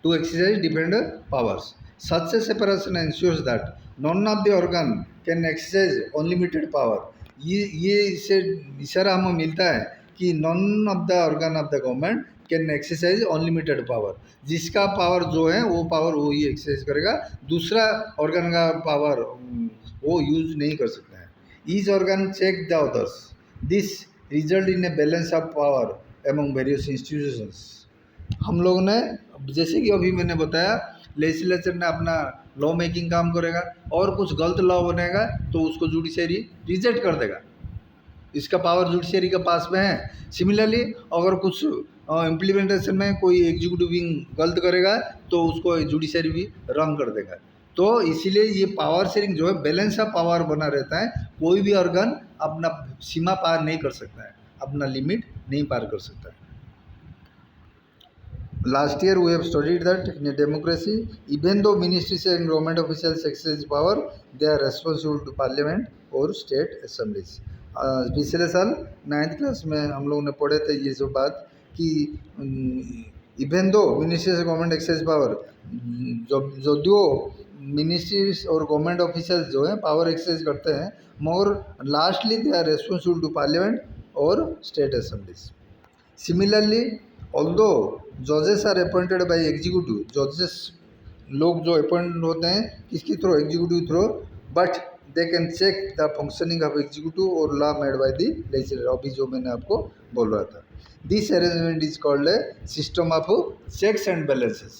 to exercise different powers. Such a separation ensures that none of the organ can exercise unlimited power. ये इससे इशारा हमें मिलता है कि none of the organ of the government can exercise unlimited power, जिसका पावर जो है वो पावर वो ही एक्सरसाइज करेगा, दूसरा ऑर्गन का पावर वो यूज नहीं कर सकता है। Each organ check the others, this result in a balance of power among various institutions. हम लोगों ने जैसे कि अभी मैंने बताया, लेजिस्लेचर ने अपना लॉ मेकिंग काम करेगा और कुछ गलत लॉ बनेगा तो उसको जुडिशरी रिजेक्ट कर देगा, इसका पावर जुडिशरी के पास में है। सिमिलरली अगर कुछ इम्प्लीमेंटेशन में कोई एग्जीक्यूटिव विंग गलत करेगा तो उसको जुडिशरी भी रंग कर देगा। तो इसीलिए ये पावर शेयरिंग जो है बैलेंस ऑफ पावर बना रहता है, कोई भी ऑर्गन अपना सीमा पार नहीं कर सकता है, अपना लिमिट नहीं पार कर सकता है। Last year we have studied that in a democracy, even though ministries and government officials exercise power, they are responsible to parliament और state assemblies. पिछले साल 9th क्लास में हम लोगों ने पढ़े थे ये जो बात कि इवन दो मिनिस्ट्रीज और गवर्नमेंट एक्सरसाइज पावर, जो मिनिस्ट्रीज और गवर्नमेंट ऑफिशियल्स जो हैं पावर एक्सरसाइज करते हैं, मगर lastly they are responsible to parliament और स्टेट असेंबलीज। सिमिलरली ऑल्दो जजेस आर अपॉइंटेड बाय एग्जीक्यूटिव, जजेस लोग जो अपॉइंट होते हैं किसके through? Executive through, but they can check the functioning of executive और law made by the legislature, अभी जो मैंने आपको बोल रहा था। This arrangement is called a system of checks and balances,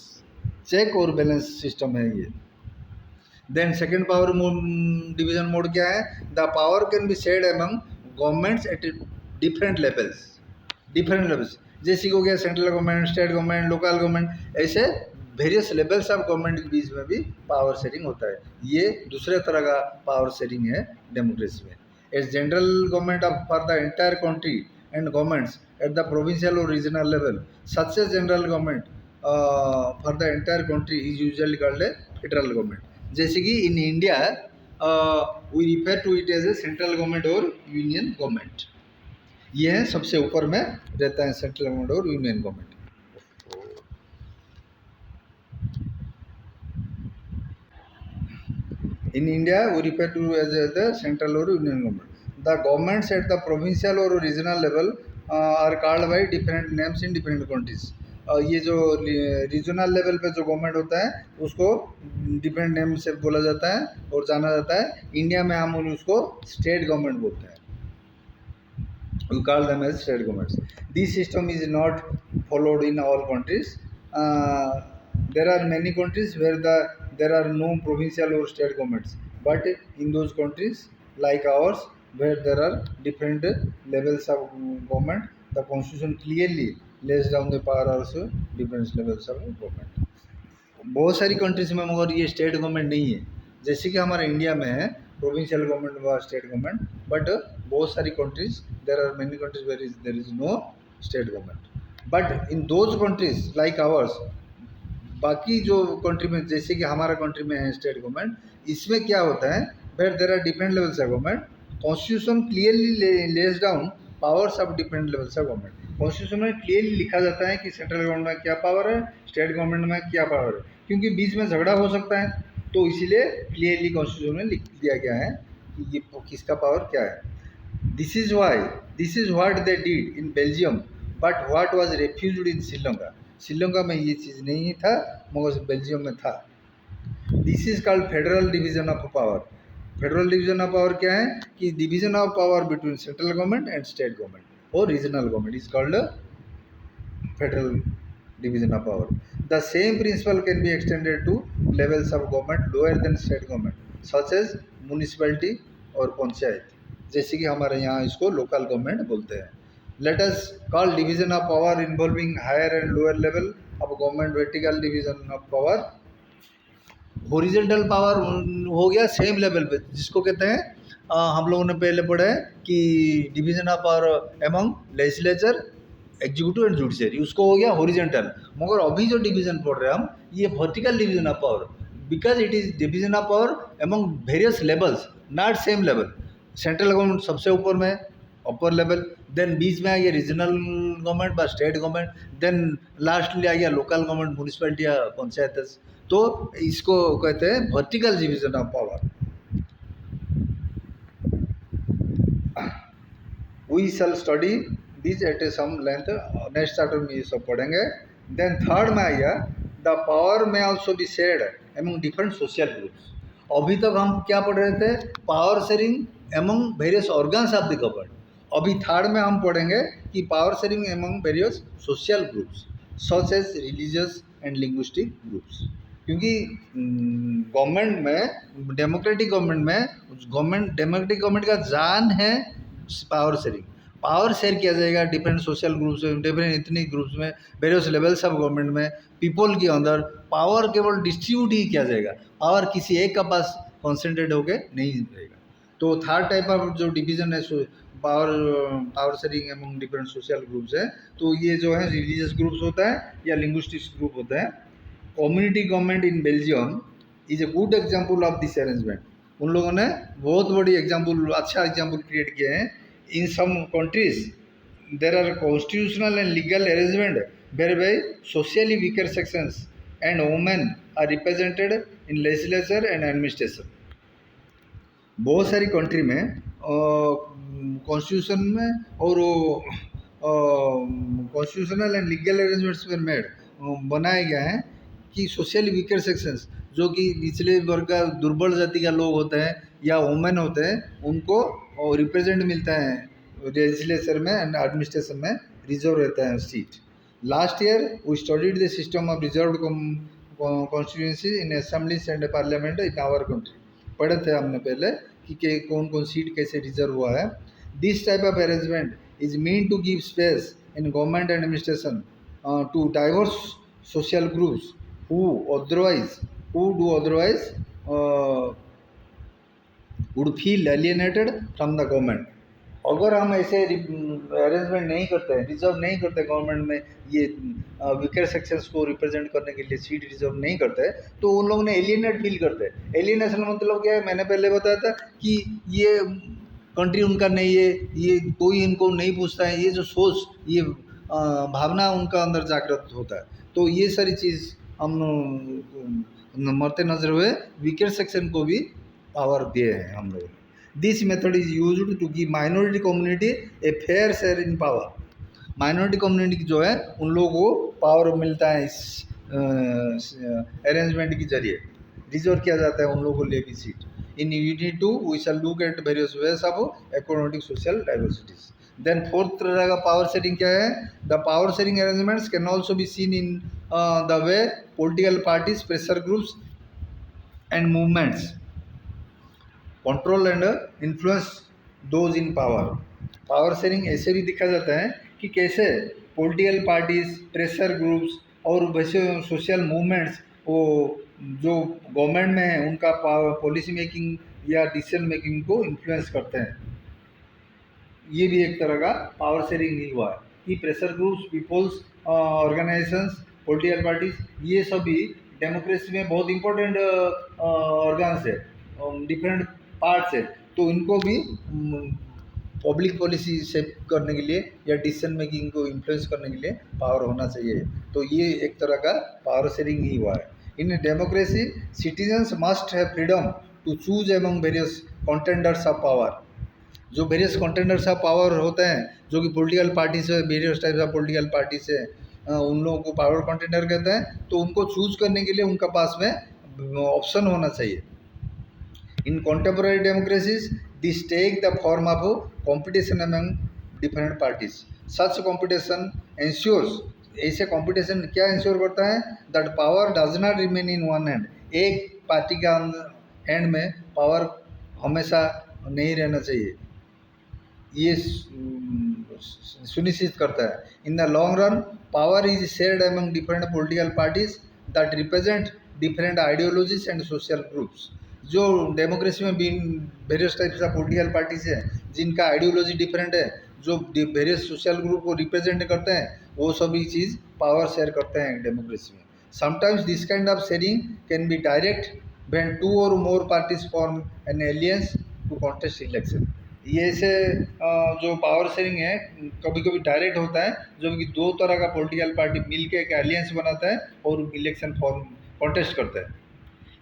check और बैलेंस सिस्टम है ये। Then second power division mode क्या है? The power can be shared among governments at different levels, different levels, जैसे हो गया central government, state government, local government, ऐसे various levels of government के बीच में भी पावर शेयरिंग होता है। ये दूसरे तरह का पावर शेयरिंग है डेमोक्रेसी में। As general government of for the entire country and governments at the provincial और regional level, such a general government for the entire country is usually called a federal government. जैसे कि in India we refer to it as a central government और union government. ये है सबसे ऊपर में रहता है सेंट्रल गवर्नमेंट और union government. In India we refer to as the central और union government. The governments at the provincial और regional level are called by different names in different countries. ये जो रीजनल लेवल पे जो government होता है उसको डिफरेंट नेम से बोला जाता है और जाना जाता है। इंडिया में हम उसको स्टेट गवर्नमेंट बोलते हैं, we call them as state governments. This system is not followed in all countries. There are many countries where there are no provincial or state governments, but in those countries like ours where there are different levels of government, the constitution clearly lays down the power also different levels of government. बहुत सारी countries में मगर ये state government नहीं है, जैसे कि हमारे इंडिया में है प्रोविंशियल गवर्नमेंट व स्टेट गवर्नमेंट, बट बहुत सारी countries there are many countries where there is no state government. But in those countries like ours, बाकी जो कंट्री में जैसे कि हमारा कंट्री में है स्टेट गवर्नमेंट, इसमें क्या होता है, where there are different levels of government, constitution clearly lays down powers of different levels of government. Constitution में क्लियरली लिखा जाता है कि सेंट्रल गवर्नमेंट में क्या पावर है, स्टेट गवर्नमेंट में क्या पावर है, क्योंकि बीच में झगड़ा हो सकता है, तो इसीलिए क्लियरली कॉन्स्टिट्यूशन में लिख दिया गया है कि ये किसका पावर क्या है। This is what they did in Belgium, but what was refused in Sri Lanka. Sri Lanka में ये चीज़ नहीं था, मगर बेल्जियम में था। This is called federal division of power. Federal division of power क्या है कि division of power between central government and state government और regional government is called federal division of power. The same principle can be extended to levels of government lower than state government, such as municipality और पंचायत, जैसे कि हमारे यहाँ इसको local government बोलते हैं। Let us call division of power involving higher and lower level of government vertical division of power। Horizontal power हो गया सेम लेवल पे, जिसको कहते हैं हम लोगों ने पहले पढ़ा है कि division of power among legislature, executive and judiciary, उसको हो गया हॉरिजॉन्टल। मगर अभी जो डिवीजन पढ़ रहे हैं हम, ये vertical division of power, because it is division of power among various levels, not same level. Central government सबसे ऊपर में अपर लेवल, देन बीच में आ गया रीजनल गवर्नमेंट व स्टेट गवर्नमेंट, देन लास्टली आ गया लोकल गवर्नमेंट, म्यूनिसिपैलिटी या पंचायत। तो इसको कहते हैं vertical division of power. We shall study this at a some length, next chapter में ये सब पढ़ेंगे। देन थर्ड में आ गया the power may also be shared among different social groups. अभी तक हम क्या पढ़ रहे थे, power sharing among various organs of the government. अभी थर्ड में हम पढ़ेंगे कि power sharing among various social groups such as religious and linguistic groups. क्योंकि गवर्नमेंट में, डेमोक्रेटिक गवर्नमेंट में, डेमोक्रेटिक गवर्नमेंट का जान है पावर शेयरिंग। पावर शेयर किया जाएगा डिफरेंट सोशल ग्रुप्स में, डिफरेंट इतनी ग्रुप्स में, वेरियस लेवल्स ऑफ गवर्नमेंट में, पीपल के अंदर। पावर केवल डिस्ट्रीब्यूट ही किया जाएगा, पावर किसी एक का पास कॉन्सेंट्रेट होके नहीं रहेगा। तो थर्ड टाइप ऑफ जो डिवीजन है power sharing among different social groups है, तो ये जो है रिलीजियस ग्रुप्स होता है या लिंग्विस्टिक्स ग्रुप होता है। Community government in Belgium is a good example of this arrangement. उन लोगों ने बहुत बड़ी एग्जाम्पल, अच्छा एग्जाम्पल क्रिएट किए हैं। In some countries there are constitutional and legal arrangement whereby socially weaker sections and women are represented in legislature and administration। बहुत सारी कंट्री में कॉन्स्टिट्यूशन में और कॉन्स्टिट्यूशनल एंड लीगल अरेंजमेंट्स पर मेड बनाया गया है कि सोशली वीकर सेक्शंस, जो कि निचले वर्ग का, दुर्बल जाति का लोग होते हैं या वुमेन होते हैं, उनको रिप्रेजेंट मिलता है लेजिस्लेचर में एंड एडमिनिस्ट्रेशन में, रिजर्व रहता है seat. Last year we studied the system of reserve constituency in assemblies and parliament in our country. पढ़े थे हमने पहले कि कौन कौन सीट कैसे रिजर्व हुआ है। This type of arrangement is mean to give space in government administration to diverse social groups who do otherwise would feel alienated from the government। अगर हम ऐसे अरेंजमेंट नहीं करते हैं, रिजर्व नहीं करते गवर्नमेंट में, ये वीकर सेक्शंस को रिप्रेजेंट करने के लिए सीट रिजर्व नहीं करते, तो उन लोगों ने एलियनेट फील करते हैं। एलियनेशन मतलब क्या है, मैंने पहले बताया था कि ये कंट्री उनका नहीं है, ये कोई इनको नहीं पूछता है, ये जो सोच, ये भावना उनका अंदर जागृत होता है। तो ये सारी चीज़ हम मरते नजर हुए वीकर सेक्शन को भी पावर दिए हैं हम लोगों ने। This method is used to give minority community a fair share in power. Minority community जो है उन लोगों को पावर मिलता है इस अरेंजमेंट के जरिए, रिजर्व किया जाता है उन लोगों को लिए भी seat. In unit 2 we shall look at various ways of economic social diversities. Then fourth तरह का पावर शेयरिंग क्या है, the power sharing arrangements can also be seen in the way political parties, pressure groups and movements control and influence those in power. Power sharing ऐसे भी दिखा जाता है कि कैसे पॉलिटिकल पार्टीज, प्रेशर ग्रुप्स और वैसे सोशल मूवमेंट्स वो जो गवर्नमेंट में है उनका पॉलिसी मेकिंग या डिसीजन मेकिंग को इन्फ्लुएंस करते हैं। ये भी एक तरह का पावर शेयरिंग ही हुआ है। कि pressure groups, peoples organisations, political parties, ये सभी डेमोक्रेसी में बहुत इंपॉर्टेंट ऑर्गन्स है, डिफरेंट पार्ट्स है। तो इनको भी पब्लिक पॉलिसी सेट करने के लिए या डिसीजन मेकिंग को इन्फ्लुएंस करने के लिए पावर होना चाहिए। तो ये एक तरह का पावर शेयरिंग ही हुआ है। In democracy citizens must have freedom to choose among various contenders of power. जो वेरियस कंटेंडर्स ऑफ पावर होते हैं, जो कि पॉलिटिकल पार्टी से, various types of political party से, उन लोगों को पावर कंटेंडर कहते हैं। तो उनको चूज करने के लिए उनका पास में ऑप्शन होना चाहिए। In contemporary democracies, this take the form of competition among different parties. Such competition ensures, ऐसे competition क्या इंश्योर करता है, that power does not remain in one hand. एक पार्टी का हैंड में पावर हमेशा नहीं रहना चाहिए, ये सुनिश्चित करता है। In the long run power is shared among different political parties that represent different ideologies and social groups. जो डेमोक्रेसी में भी various types of political parties हैं जिनका आइडियोलॉजी डिफरेंट है, जो वेरियस सोशल ग्रुप को रिप्रेजेंट करते हैं, वो सभी चीज़ पावर शेयर करते हैं डेमोक्रेसी में। Sometimes this kind of sharing can be direct when two or more parties form an alliance to contest election. ये से जो पावर शेयरिंग है कभी कभी डायरेक्ट होता है, जब कि दो तरह का पॉलिटिकल पार्टी मिलके एक एलियंस बनाता है और इलेक्शन फॉर्म कॉन्टेस्ट करता है।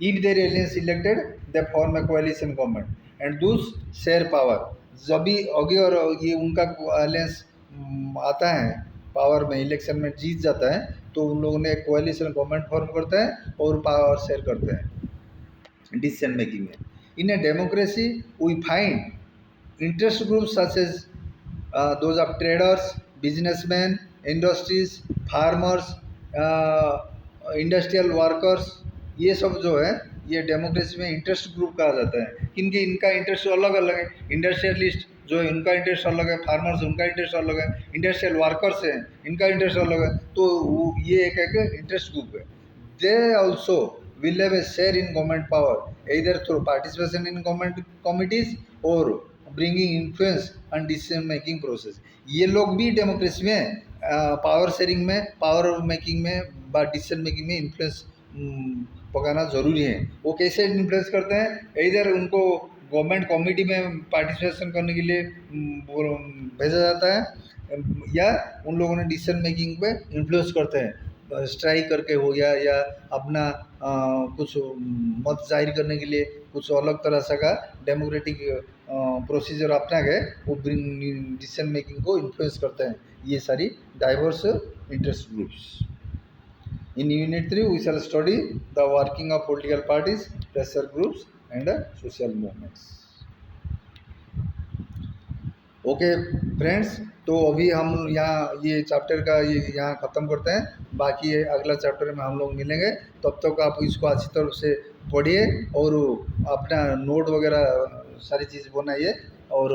If their alliances elected they form a coalition government and thus share power. जब भी आगे और ये उनका एलियंस आता है पावर में, इलेक्शन में जीत जाता है, तो उन लोगों ने एक कोएलिशन गवर्नमेंट फॉर्म करता है और पावर शेयर करते हैं डिसीजन मेकिंग में। In a democracy we find interest groups such as those of traders, businessmen, industries, farmers, industrial workers, ये सब जो है ये डेमोक्रेसी में इंटरेस्ट ग्रुप कहा जाता है। किनके इनका इंटरेस्ट अलग अलग है। इंडस्ट्रियलिस्ट जो है उनका इंटरेस्ट अलग है, फार्मर्स उनका इंटरेस्ट अलग है, इंडस्ट्रियल वर्कर्स हैं इनका इंटरेस्ट अलग है। तो ये एक इंटरेस्ट ग्रुप है। They also will have a share in government power either through participation in government committees or bringing influence on decision making process। ये लोग भी डेमोक्रेसी में पावर शेयरिंग में, पावर मेकिंग में, डिसीजन मेकिंग में influence पकाना जरूरी है। वो कैसे इन्फ्लुएंस करते हैं, इधर उनको गवर्नमेंट कमिटी में पार्टिसिपेशन करने के लिए भेजा जाता है, या उन लोगों ने डिसीजन मेकिंग पे इन्फ्लुएंस करते हैं, स्ट्राइक करके हो गया, या अपना कुछ मत जाहिर करने के लिए कुछ अलग तरह से का डेमोक्रेटिक प्रोसीजर अपना गए, वो डिसीजन मेकिंग को इन्फ्लुएंस करते हैं। ये सारी diverse interest groups. In unit 3 we shall study the working of political parties, pressure groups and social movements. Okay friends, तो अभी हम यहाँ ये चैप्टर का ये यहाँ ख़त्म करते हैं। बाकी अगला चैप्टर में हम लोग मिलेंगे। तब तक आप इसको अच्छी तरह से पढ़िए और अपना नोट वगैरह सारी चीज़ बनाइए और